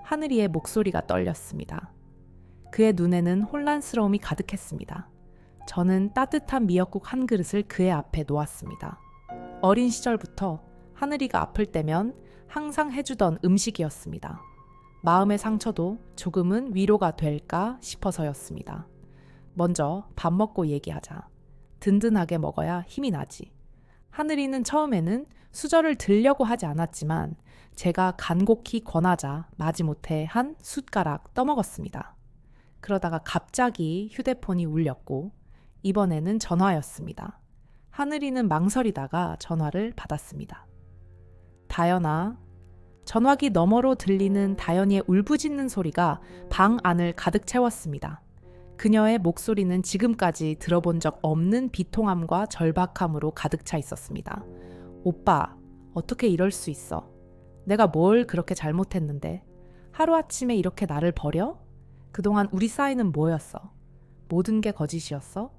하늘이의 목소리가 떨렸습니다. 그의 눈에는 혼란스러움이 가득했습니다. 저는 따뜻한 미역국 한 그릇을 그의 앞에 놓았습니다. 어린 시절부터 하늘이가 아플 때면 항상 해주던 음식이었습니다. 마음의 상처도 조금은 위로가 될까 싶어서였습니다. 먼저 밥 먹고 얘기하자. 든든하게 먹어야 힘이 나지. 하늘이는 처음에는 수저를 들려고 하지 않았지만 제가 간곡히 권하자 마지못해 한 숟가락 떠먹었습니다. 그러다가 갑자기 휴대폰이 울렸고 이번에는 전화였습니다. 하늘이는 망설이다가 전화를 받았습니다. 다연아. 전화기 너머로 들리는 다연이의 울부짖는 소리가 방 안을 가득 채웠습니다. 그녀의 목소리는 지금까지 들어본 적 없는 비통함과 절박함으로 가득 차 있었습니다. 오빠, 어떻게 이럴 수 있어? 내가 뭘 그렇게 잘못했는데? 하루아침에 이렇게 나를 버려? 그동안 우리 사이는 뭐였어? 모든 게 거짓이었어?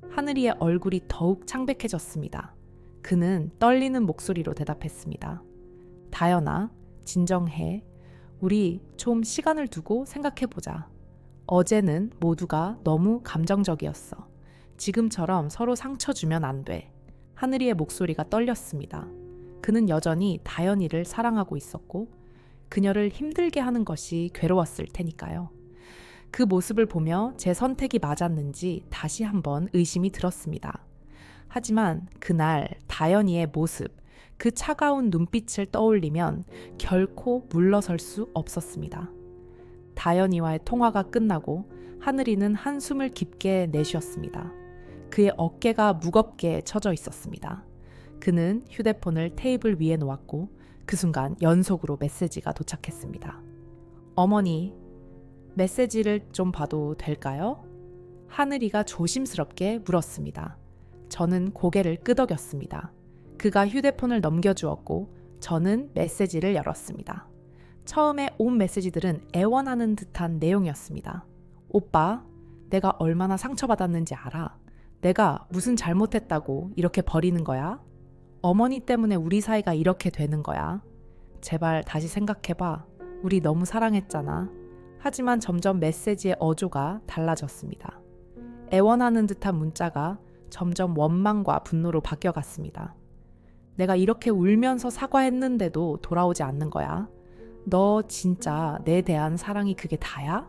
하늘이의 얼굴이 더욱 창백해졌습니다. 그는 떨리는 목소리로 대답했습니다. 다연아, 진정해. 우리 좀 시간을 두고 생각해보자. 어제는 모두가 너무 감정적이었어. 지금처럼 서로 상처 주면 안 돼. 하늘이의 목소리가 떨렸습니다. 그는 여전히 다연이를 사랑하고 있었고 그녀를 힘들게 하는 것이 괴로웠을 테니까요. 그 모습을 보며 제 선택이 맞았는지 다시 한번 의심이 들었습니다. 하지만 그날 다연이의 모습, 그 차가운 눈빛을 떠올리면 결코 물러설 수 없었습니다. 다연이와의 통화가 끝나고 하늘이는 한숨을 깊게 내쉬었습니다. 그의 어깨가 무겁게 처져 있었습니다. 그는 휴대폰을 테이블 위에 놓았고 그 순간 연속으로 메시지가 도착했습니다. 어머니, 메시지를 좀 봐도 될까요? 하늘이가 조심스럽게 물었습니다. 저는 고개를 끄덕였습니다. 그가 휴대폰을 넘겨주었고 저는 메시지를 열었습니다. 처음에 온 메시지들은 애원하는 듯한 내용이었습니다. 오빠, 내가 얼마나 상처받았는지 알아? 내가 무슨 잘못했다고 이렇게 버리는 거야? 어머니 때문에 우리 사이가 이렇게 되는 거야. 제발 다시 생각해봐. 우리 너무 사랑했잖아. 하지만 점점 메시지의 어조가 달라졌습니다. 애원하는 듯한 문자가 점점 원망과 분노로 바뀌어갔습니다. 내가 이렇게 울면서 사과했는데도 돌아오지 않는 거야. 너 진짜 내 대한 사랑이 그게 다야?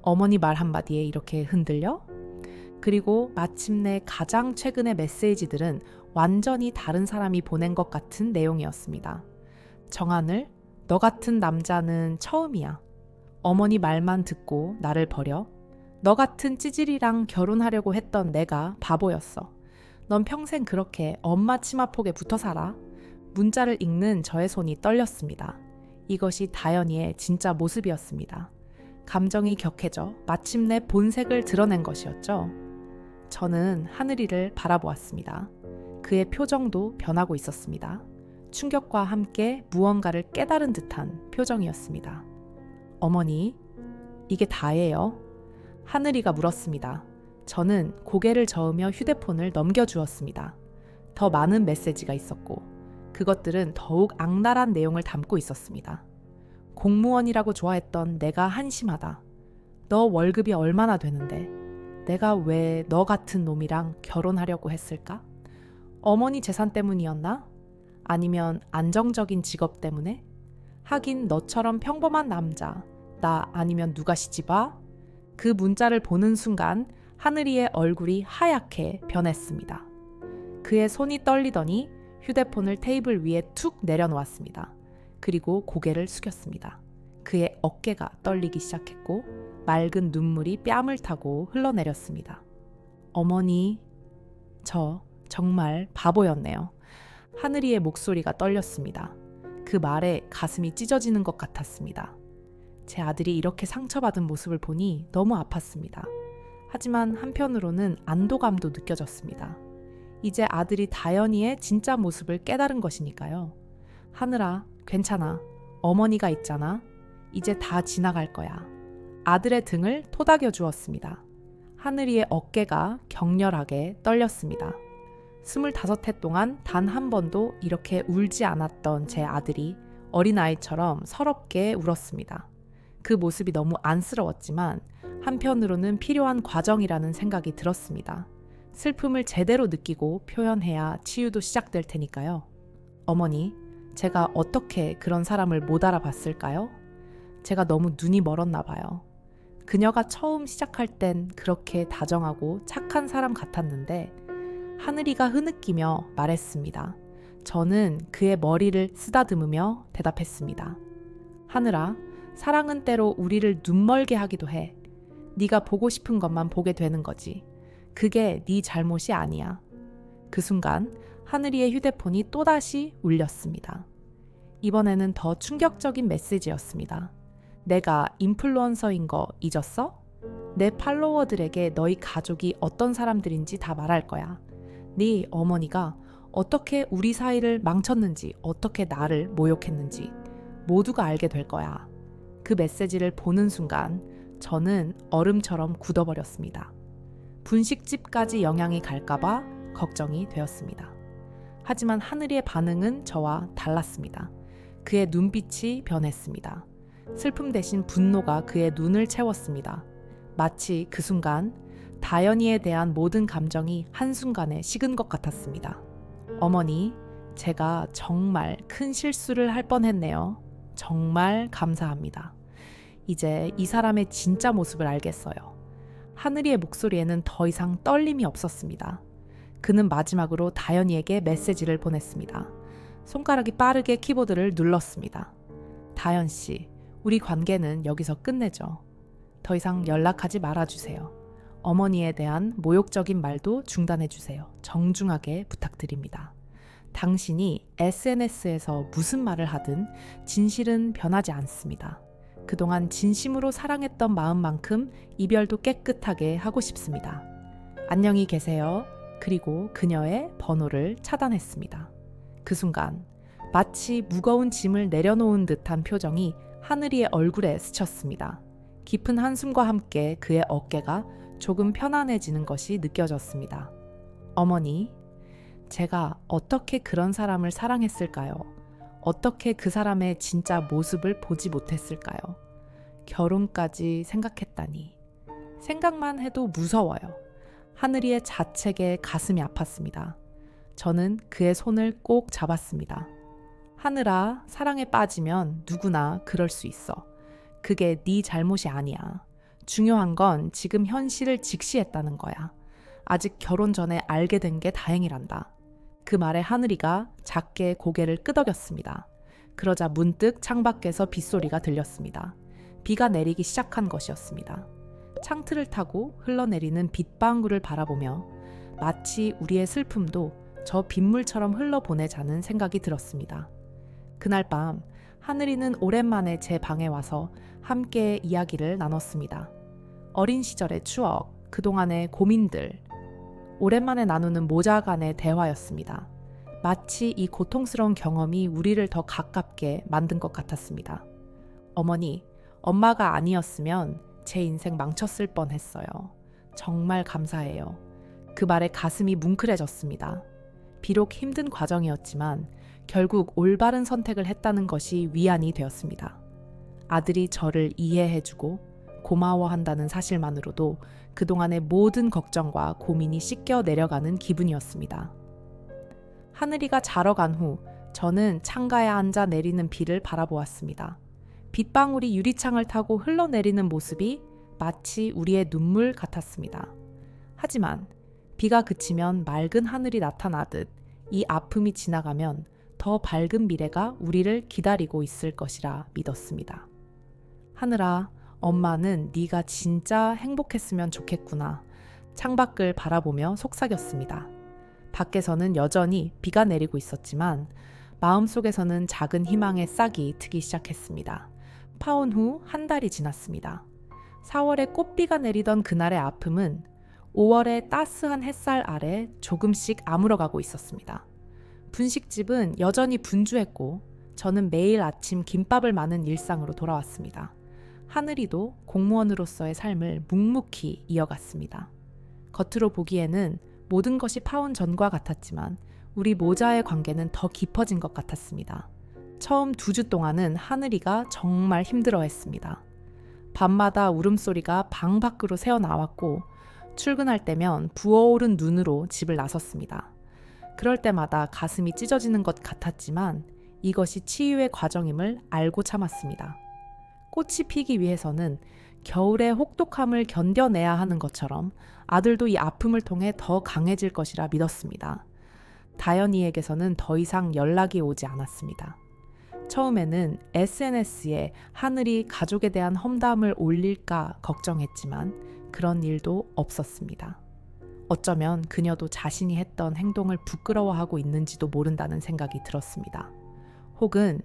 어머니 말 한마디에 이렇게 흔들려? 그리고 마침내 가장 최근의 메시지들은 완전히 다른 사람이 보낸 것 같은 내용이었습니다. 정하늘, 너 같은 남자는 처음이야. 어머니 말만 듣고 나를 버려? 너 같은 찌질이랑 결혼하려고 했던 내가 바보였어. 넌 평생 그렇게 엄마 치마폭에 붙어 살아. 문자를 읽는 저의 손이 떨렸습니다. 이것이 다연이의 진짜 모습이었습니다. 감정이 격해져 마침내 본색을 드러낸 것이었죠. 저는 하늘이를 바라보았습니다. 그의 표정도 변하고 있었습니다. 충격과 함께 무언가를 깨달은 듯한 표정이었습니다. 어머니, 이게 다예요? 하늘이가 물었습니다. 저는 고개를 저으며 휴대폰을 넘겨주었습니다. 더 많은 메시지가 있었고 그것들은 더욱 악랄한 내용을 담고 있었습니다. 공무원이라고 좋아했던 내가 한심하다. 너 월급이 얼마나 되는데 내가 왜 너 같은 놈이랑 결혼하려고 했을까? 어머니 재산 때문이었나? 아니면 안정적인 직업 때문에? 하긴 너처럼 평범한 남자, 나 아니면 누가 시집와? 그 문자를 보는 순간 하늘이의 얼굴이 하얗게 변했습니다. 그의 손이 떨리더니 휴대폰을 테이블 위에 툭 내려놓았습니다. 그리고 고개를 숙였습니다. 그의 어깨가 떨리기 시작했고 맑은 눈물이 뺨을 타고 흘러내렸습니다. 어머니, 저 정말 바보였네요. 하늘이의 목소리가 떨렸습니다. 그 말에 가슴이 찢어지는 것 같았습니다. 제 아들이 이렇게 상처받은 모습을 보니 너무 아팠습니다. 하지만 한편으로는 안도감도 느껴졌습니다. 이제 아들이 다연이의 진짜 모습을 깨달은 것이니까요. 하늘아, 괜찮아. 어머니가 있잖아. 이제 다 지나갈 거야. 아들의 등을 토닥여 주었습니다. 하늘이의 어깨가 격렬하게 떨렸습니다. 25해 동안 단 한 번도 이렇게 울지 않았던 제 아들이 어린아이처럼 서럽게 울었습니다. 그 모습이 너무 안쓰러웠지만 한편으로는 필요한 과정이라는 생각이 들었습니다. 슬픔을 제대로 느끼고 표현해야 치유도 시작될 테니까요. 어머니, 제가 어떻게 그런 사람을 못 알아봤을까요? 제가 너무 눈이 멀었나 봐요. 그녀가 처음 시작할 땐 그렇게 다정하고 착한 사람 같았는데 하늘이가 흐느끼며 말했습니다. 저는 그의 머리를 쓰다듬으며 대답했습니다. 하늘아, 사랑은 때로 우리를 눈멀게 하기도 해. 네가 보고 싶은 것만 보게 되는 거지. 그게 네 잘못이 아니야. 그 순간 하늘이의 휴대폰이 또다시 울렸습니다. 이번에는 더 충격적인 메시지였습니다. 내가 인플루언서인 거 잊었어? 내 팔로워들에게 너희 가족이 어떤 사람들인지 다 말할 거야. 네 어머니가 어떻게 우리 사이를 망쳤는지, 어떻게 나를 모욕했는지 모두가 알게 될 거야. 그 메시지를 보는 순간 저는 얼음처럼 굳어버렸습니다. 분식집까지 영향이 갈까봐 걱정이 되었습니다. 하지만 하늘이의 반응은 저와 달랐습니다. 그의 눈빛이 변했습니다. 슬픔 대신 분노가 그의 눈을 채웠습니다. 마치 그 순간 다연이에 대한 모든 감정이 한순간에 식은 것 같았습니다. 어머니, 제가 정말 큰 실수를 할 뻔했네요. 정말 감사합니다. 이제 이 사람의 진짜 모습을 알겠어요. 하늘이의 목소리에는 더 이상 떨림이 없었습니다. 그는 마지막으로 다연이에게 메시지를 보냈습니다. 손가락이 빠르게 키보드를 눌렀습니다. 다연 씨, 우리 관계는 여기서 끝내죠. 더 이상 연락하지 말아주세요. 어머니에 대한 모욕적인 말도 중단해주세요. 정중하게 부탁드립니다. 당신이 SNS에서 무슨 말을 하든 진실은 변하지 않습니다. 그동안 진심으로 사랑했던 마음만큼 이별도 깨끗하게 하고 싶습니다. 안녕히 계세요. 그리고 그녀의 번호를 차단했습니다. 그 순간 마치 무거운 짐을 내려놓은 듯한 표정이 하늘이의 얼굴에 스쳤습니다. 깊은 한숨과 함께 그의 어깨가 조금 편안해지는 것이 느껴졌습니다. 어머니, 제가 어떻게 그런 사람을 사랑했을까요? 어떻게 그 사람의 진짜 모습을 보지 못했을까요? 결혼까지 생각했다니. 생각만 해도 무서워요. 하늘이의 자책에 가슴이 아팠습니다. 저는 그의 손을 꼭 잡았습니다. 하늘아, 사랑에 빠지면 누구나 그럴 수 있어. 그게 네 잘못이 아니야. 중요한 건 지금 현실을 직시했다는 거야. 아직 결혼 전에 알게 된 게 다행이란다. 그 말에 하늘이가 작게 고개를 끄덕였습니다. 그러자 문득 창밖에서 빗소리가 들렸습니다. 비가 내리기 시작한 것이었습니다. 창틀을 타고 흘러내리는 빗방울을 바라보며 마치 우리의 슬픔도 저 빗물처럼 흘러보내자는 생각이 들었습니다. 그날 밤 하늘이는 오랜만에 제 방에 와서 함께 이야기를 나눴습니다. 어린 시절의 추억, 그동안의 고민들, 오랜만에 나누는 모자 간의 대화였습니다. 마치 이 고통스러운 경험이 우리를 더 가깝게 만든 것 같았습니다. 어머니, 엄마가 아니었으면 제 인생 망쳤을 뻔했어요. 정말 감사해요. 그 말에 가슴이 뭉클해졌습니다. 비록 힘든 과정이었지만 결국 올바른 선택을 했다는 것이 위안이 되었습니다. 아들이 저를 이해해주고 고마워한다는 사실만으로도 그동안의 모든 걱정과 고민이 씻겨 내려가는 기분이었습니다. 하늘이가 자러 간 후 저는 창가에 앉아 내리는 비를 바라보았습니다. 빗방울이 유리창을 타고 흘러내리는 모습이 마치 우리의 눈물 같았습니다. 하지만 비가 그치면 맑은 하늘이 나타나듯 이 아픔이 지나가면 더 밝은 미래가 우리를 기다리고 있을 것이라 믿었습니다. 하늘아, 엄마는 네가 진짜 행복했으면 좋겠구나. 창밖을 바라보며 속삭였습니다. 밖에서는 여전히 비가 내리고 있었지만 마음속에서는 작은 희망의 싹이 트기 시작했습니다. 파혼 후 한 달이 지났습니다. 4월에 꽃비가 내리던 그날의 아픔은 5월의 따스한 햇살 아래 조금씩 아물어가고 있었습니다. 분식집은 여전히 분주했고 저는 매일 아침 김밥을 마는 일상으로 돌아왔습니다. 하늘이도 공무원으로서의 삶을 묵묵히 이어갔습니다. 겉으로 보기에는 모든 것이 파혼 전과 같았지만 우리 모자의 관계는 더 깊어진 것 같았습니다. 처음 2주 동안은 하늘이가 정말 힘들어했습니다. 밤마다 울음소리가 방 밖으로 새어나왔고 출근할 때면 부어오른 눈으로 집을 나섰습니다. 그럴 때마다 가슴이 찢어지는 것 같았지만 이것이 치유의 과정임을 알고 참았습니다. 꽃이 피기 위해서는 겨울의 혹독함을 견뎌내야 하는 것처럼 아들도 이 아픔을 통해 더 강해질 것이라 믿었습니다. 다현이에게서는 더 이상 연락이 오지 않았습니다. 처음에는 SNS에 하늘이 가족에 대한 험담을 올릴까 걱정했지만 그런 일도 없었습니다. 어쩌면 그녀도 자신이 했던 행동을 부끄러워하고 있는지도 모른다는 생각이 들었습니다. 혹은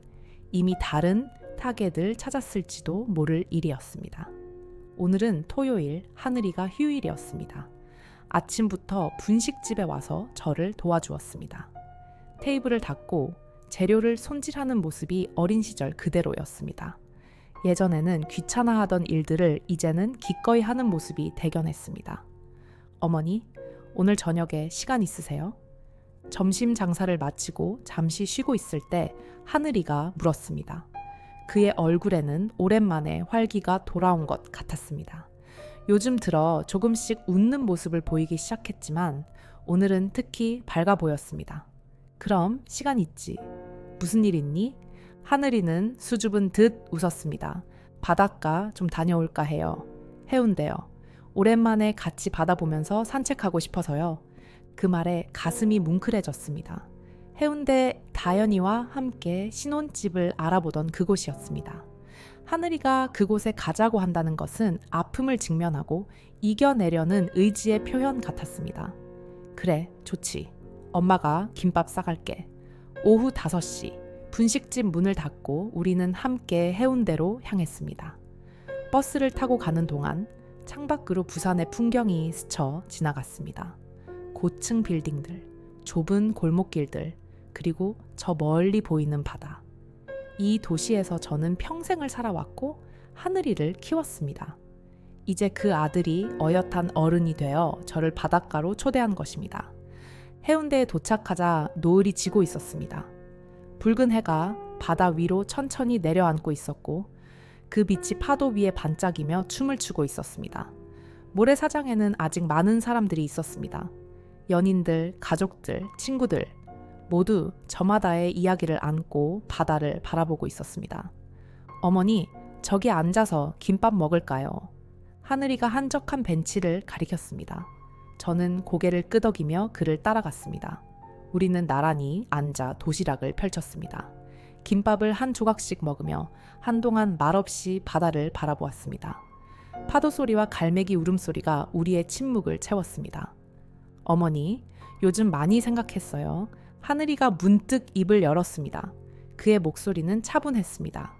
이미 다른 타겟을 찾았을지도 모를 일이었습니다. 오늘은 토요일, 하늘이가 휴일이었습니다. 아침부터 분식집에 와서 저를 도와주었습니다. 테이블을 닦고 재료를 손질하는 모습이 어린 시절 그대로였습니다. 예전에는 귀찮아하던 일들을 이제는 기꺼이 하는 모습이 대견했습니다. 어머니, 오늘 저녁에 시간 있으세요? 점심 장사를 마치고 잠시 쉬고 있을 때 하늘이가 물었습니다. 그의 얼굴에는 오랜만에 활기가 돌아온 것 같았습니다. 요즘 들어 조금씩 웃는 모습을 보이기 시작했지만 오늘은 특히 밝아 보였습니다. 그럼 시간 있지. 무슨 일 있니? 하늘이는 수줍은 듯 웃었습니다. 바닷가 좀 다녀올까 해요. 해운대요. 오랜만에 같이 바다 보면서 산책하고 싶어서요. 그 말에 가슴이 뭉클해졌습니다. 해운대 다현이와 함께 신혼집을 알아보던 그곳이었습니다. 하늘이가 그곳에 가자고 한다는 것은 아픔을 직면하고 이겨내려는 의지의 표현 같았습니다. 그래, 좋지. 엄마가 김밥 싸갈게. 오후 5시 분식집 문을 닫고 우리는 함께 해운대로 향했습니다. 버스를 타고 가는 동안 창밖으로 부산의 풍경이 스쳐 지나갔습니다. 고층 빌딩들, 좁은 골목길들, 그리고 저 멀리 보이는 바다. 이 도시에서 저는 평생을 살아왔고 하늘이를 키웠습니다. 이제 그 아들이 어엿한 어른이 되어 저를 바닷가로 초대한 것입니다. 해운대에 도착하자 노을이 지고 있었습니다. 붉은 해가 바다 위로 천천히 내려앉고 있었고 그 빛이 파도 위에 반짝이며 춤을 추고 있었습니다. 모래사장에는 아직 많은 사람들이 있었습니다. 연인들, 가족들, 친구들 모두 저마다의 이야기를 안고 바다를 바라보고 있었습니다. 어머니, 저기 앉아서 김밥 먹을까요? 하늘이가 한적한 벤치를 가리켰습니다. 저는 고개를 끄덕이며 그를 따라갔습니다. 우리는 나란히 앉아 도시락을 펼쳤습니다. 김밥을 한 조각씩 먹으며 한동안 말없이 바다를 바라보았습니다. 파도 소리와 갈매기 울음소리가 우리의 침묵을 채웠습니다. 어머니, 요즘 많이 생각했어요. 하늘이가 문득 입을 열었습니다. 그의 목소리는 차분했습니다.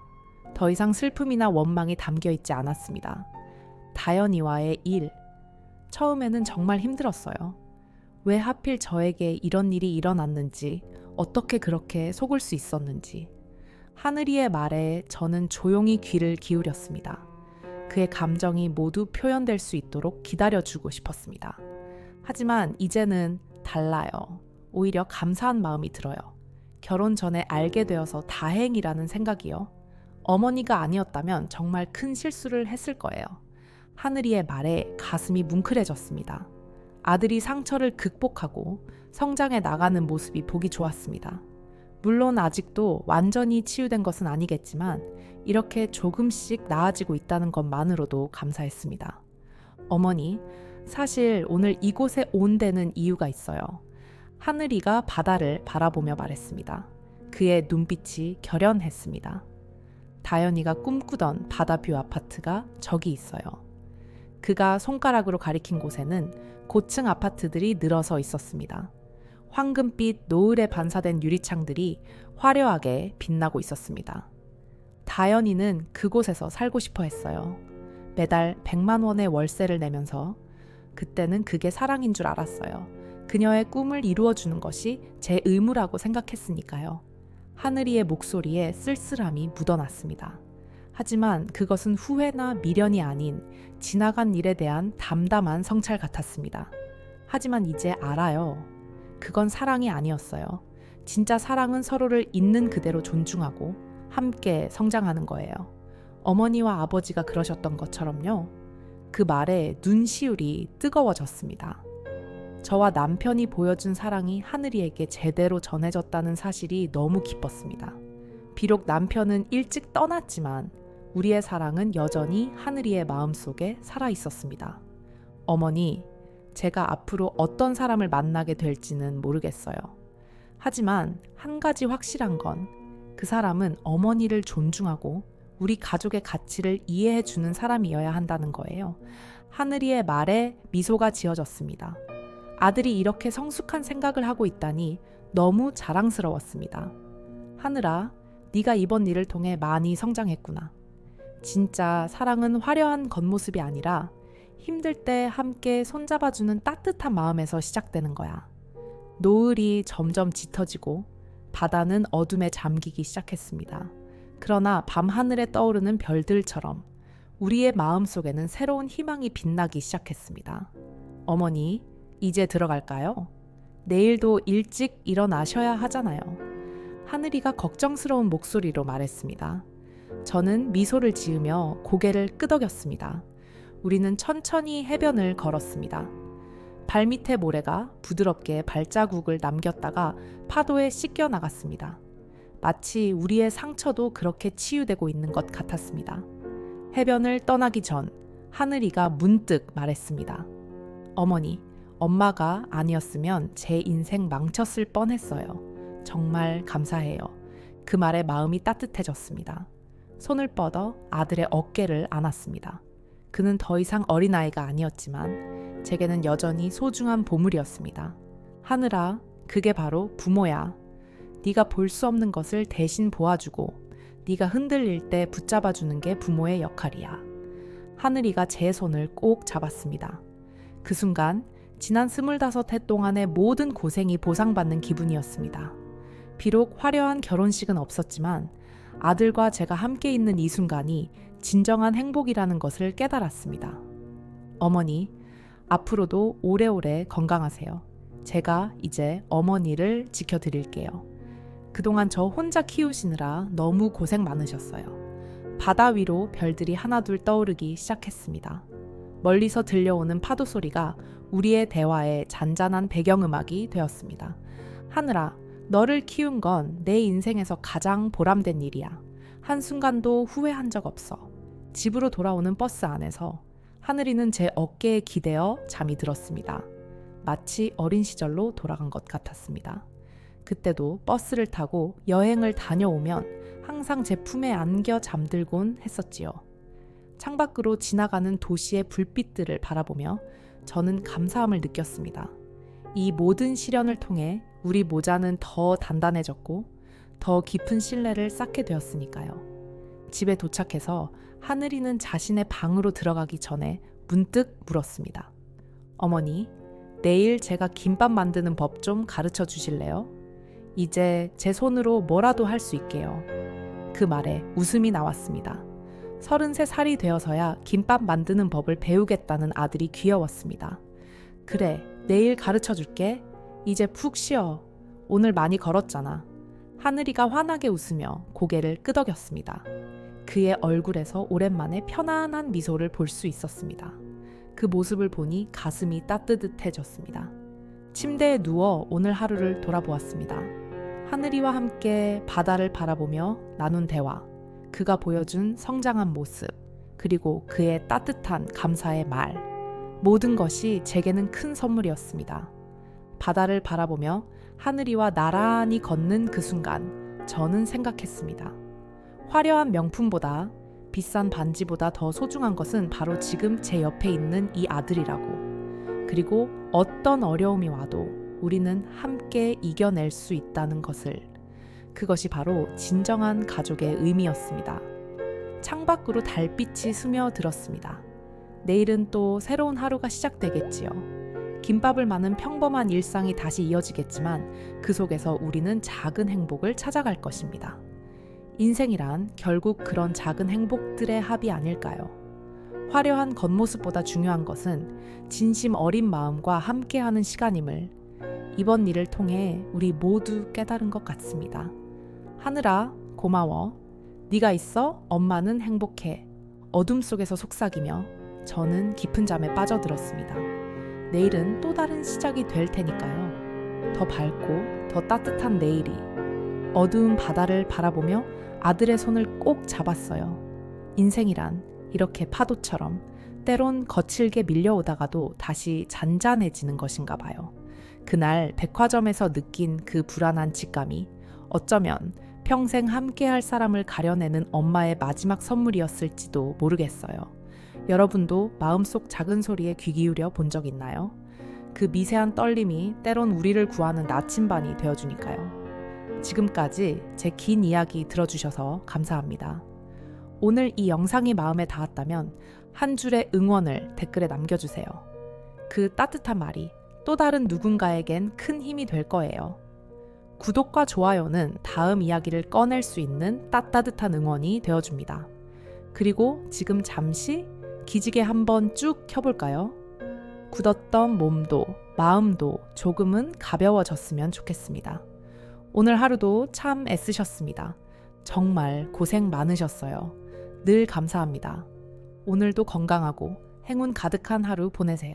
더 이상 슬픔이나 원망이 담겨있지 않았습니다. 다현이와의 일, 처음에는 정말 힘들었어요. 왜 하필 저에게 이런 일이 일어났는지, 어떻게 그렇게 속을 수 있었는지. 하늘이의 말에 저는 조용히 귀를 기울였습니다. 그의 감정이 모두 표현될 수 있도록 기다려주고 싶었습니다. 하지만 이제는 달라요. 오히려 감사한 마음이 들어요. 결혼 전에 알게 되어서 다행이라는 생각이요. 어머니가 아니었다면 정말 큰 실수를 했을 거예요. 하늘이의 말에 가슴이 뭉클해졌습니다. 아들이 상처를 극복하고 성장해 나가는 모습이 보기 좋았습니다. 물론 아직도 완전히 치유된 것은 아니겠지만 이렇게 조금씩 나아지고 있다는 것만으로도 감사했습니다. 어머니, 사실 오늘 이곳에 온 데는 이유가 있어요. 하늘이가 바다를 바라보며 말했습니다. 그의 눈빛이 결연했습니다. 다현이가 꿈꾸던 바다뷰 아파트가 저기 있어요. 그가 손가락으로 가리킨 곳에는 고층 아파트들이 늘어서 있었습니다. 황금빛 노을에 반사된 유리창들이 화려하게 빛나고 있었습니다. 다현이는 그곳에서 살고 싶어 했어요. 매달 100만 원의 월세를 내면서 그때는 그게 사랑인 줄 알았어요. 그녀의 꿈을 이루어주는 것이 제 의무라고 생각했으니까요. 하늘이의 목소리에 쓸쓸함이 묻어났습니다. 하지만 그것은 후회나 미련이 아닌 지나간 일에 대한 담담한 성찰 같았습니다. 하지만 이제 알아요. 그건 사랑이 아니었어요. 진짜 사랑은 서로를 있는 그대로 존중하고 함께 성장하는 거예요. 어머니와 아버지가 그러셨던 것처럼요. 그 말에 눈시울이 뜨거워졌습니다. 저와 남편이 보여준 사랑이 하늘이에게 제대로 전해졌다는 사실이 너무 기뻤습니다. 비록 남편은 일찍 떠났지만 우리의 사랑은 여전히 하늘이의 마음속에 살아 있었습니다. 어머니, 제가 앞으로 어떤 사람을 만나게 될지는 모르겠어요. 하지만 한 가지 확실한 건 그 사람은 어머니를 존중하고 우리 가족의 가치를 이해해주는 사람이어야 한다는 거예요. 하늘이의 말에 미소가 지어졌습니다. 아들이 이렇게 성숙한 생각을 하고 있다니 너무 자랑스러웠습니다. 하늘아, 네가 이번 일을 통해 많이 성장했구나. 진짜 사랑은 화려한 겉모습이 아니라 힘들 때 함께 손잡아주는 따뜻한 마음에서 시작되는 거야. 노을이 점점 짙어지고 바다는 어둠에 잠기기 시작했습니다. 그러나 밤하늘에 떠오르는 별들처럼 우리의 마음속에는 새로운 희망이 빛나기 시작했습니다. 어머니, 이제 들어갈까요? 내일도 일찍 일어나셔야 하잖아요. 하늘이가 걱정스러운 목소리로 말했습니다. 저는 미소를 지으며 고개를 끄덕였습니다. 우리는 천천히 해변을 걸었습니다. 발밑의 모래가 부드럽게 발자국을 남겼다가 파도에 씻겨 나갔습니다. 마치 우리의 상처도 그렇게 치유되고 있는 것 같았습니다. 해변을 떠나기 전 하늘이가 문득 말했습니다. 어머니, 엄마가 아니었으면 제 인생 망쳤을 뻔했어요. 정말 감사해요. 그 말에 마음이 따뜻해졌습니다. 손을 뻗어 아들의 어깨를 안았습니다. 그는 더 이상 어린아이가 아니었지만 제게는 여전히 소중한 보물이었습니다. 하늘아, 그게 바로 부모야. 네가 볼 수 없는 것을 대신 보아주고 네가 흔들릴 때 붙잡아주는 게 부모의 역할이야. 하늘이가 제 손을 꼭 잡았습니다. 그 순간 지난 25해 동안의 모든 고생이 보상받는 기분이었습니다. 비록 화려한 결혼식은 없었지만 아들과 제가 함께 있는 이 순간이 진정한 행복이라는 것을 깨달았습니다. 어머니, 앞으로도 오래오래 건강하세요. 제가 이제 어머니를 지켜드릴게요. 그동안 저 혼자 키우시느라 너무 고생 많으셨어요. 바다 위로 별들이 하나둘 떠오르기 시작했습니다. 멀리서 들려오는 파도 소리가 우리의 대화의 잔잔한 배경음악이 되었습니다. 하늘아, 너를 키운 건 내 인생에서 가장 보람된 일이야. 한순간도 후회한 적 없어. 집으로 돌아오는 버스 안에서 하늘이는 제 어깨에 기대어 잠이 들었습니다. 마치 어린 시절로 돌아간 것 같았습니다. 그때도 버스를 타고 여행을 다녀오면 항상 제 품에 안겨 잠들곤 했었지요. 창밖으로 지나가는 도시의 불빛들을 바라보며 저는 감사함을 느꼈습니다. 이 모든 시련을 통해 우리 모자는 더 단단해졌고 더 깊은 신뢰를 쌓게 되었으니까요. 집에 도착해서 하늘이는 자신의 방으로 들어가기 전에 문득 물었습니다. 어머니, 내일 제가 김밥 만드는 법 좀 가르쳐 주실래요? 이제 제 손으로 뭐라도 할 수 있게요. 그 말에 웃음이 나왔습니다. 33살이 되어서야 김밥 만드는 법을 배우겠다는 아들이 귀여웠습니다. 그래, 내일 가르쳐 줄게. 이제 푹 쉬어. 오늘 많이 걸었잖아. 하늘이가 환하게 웃으며 고개를 끄덕였습니다. 그의 얼굴에서 오랜만에 편안한 미소를 볼 수 있었습니다. 그 모습을 보니 가슴이 따뜻해졌습니다. 침대에 누워 오늘 하루를 돌아보았습니다. 하늘이와 함께 바다를 바라보며 나눈 대화, 그가 보여준 성장한 모습, 그리고 그의 따뜻한 감사의 말, 모든 것이 제게는 큰 선물이었습니다. 바다를 바라보며 하늘이와 나란히 걷는 그 순간 저는 생각했습니다. 화려한 명품보다 비싼 반지보다 더 소중한 것은 바로 지금 제 옆에 있는 이 아들이라고. 그리고 어떤 어려움이 와도 우리는 함께 이겨낼 수 있다는 것을. 그것이 바로 진정한 가족의 의미였습니다. 창밖으로 달빛이 스며들었습니다. 내일은 또 새로운 하루가 시작되겠지요. 김밥을 마는 평범한 일상이 다시 이어지겠지만 그 속에서 우리는 작은 행복을 찾아갈 것입니다. 인생이란 결국 그런 작은 행복들의 합이 아닐까요? 화려한 겉모습보다 중요한 것은 진심 어린 마음과 함께하는 시간임을 이번 일을 통해 우리 모두 깨달은 것 같습니다. 하늘아, 고마워. 네가 있어 엄마는 행복해. 어둠 속에서 속삭이며 저는 깊은 잠에 빠져들었습니다. 내일은 또 다른 시작이 될 테니까요. 더 밝고 더 따뜻한 내일이. 어두운 바다를 바라보며 아들의 손을 꼭 잡았어요. 인생이란 이렇게 파도처럼 때론 거칠게 밀려오다가도 다시 잔잔해지는 것인가 봐요. 그날 백화점에서 느낀 그 불안한 직감이 어쩌면 평생 함께할 사람을 가려내는 엄마의 마지막 선물이었을지도 모르겠어요. 여러분도 마음속 작은 소리에 귀 기울여 본 적 있나요? 그 미세한 떨림이 때론 우리를 구하는 나침반이 되어주니까요. 지금까지 제 긴 이야기 들어주셔서 감사합니다. 오늘 이 영상이 마음에 닿았다면 한 줄의 응원을 댓글에 남겨주세요. 그 따뜻한 말이 또 다른 누군가에겐 큰 힘이 될 거예요. 구독과 좋아요는 다음 이야기를 꺼낼 수 있는 따뜻한 응원이 되어줍니다. 그리고 지금 잠시 기지개 한번 쭉 켜볼까요? 굳었던 몸도 마음도 조금은 가벼워졌으면 좋겠습니다. 오늘 하루도 참 애쓰셨습니다. 정말 고생 많으셨어요. 늘 감사합니다. 오늘도 건강하고 행운 가득한 하루 보내세요.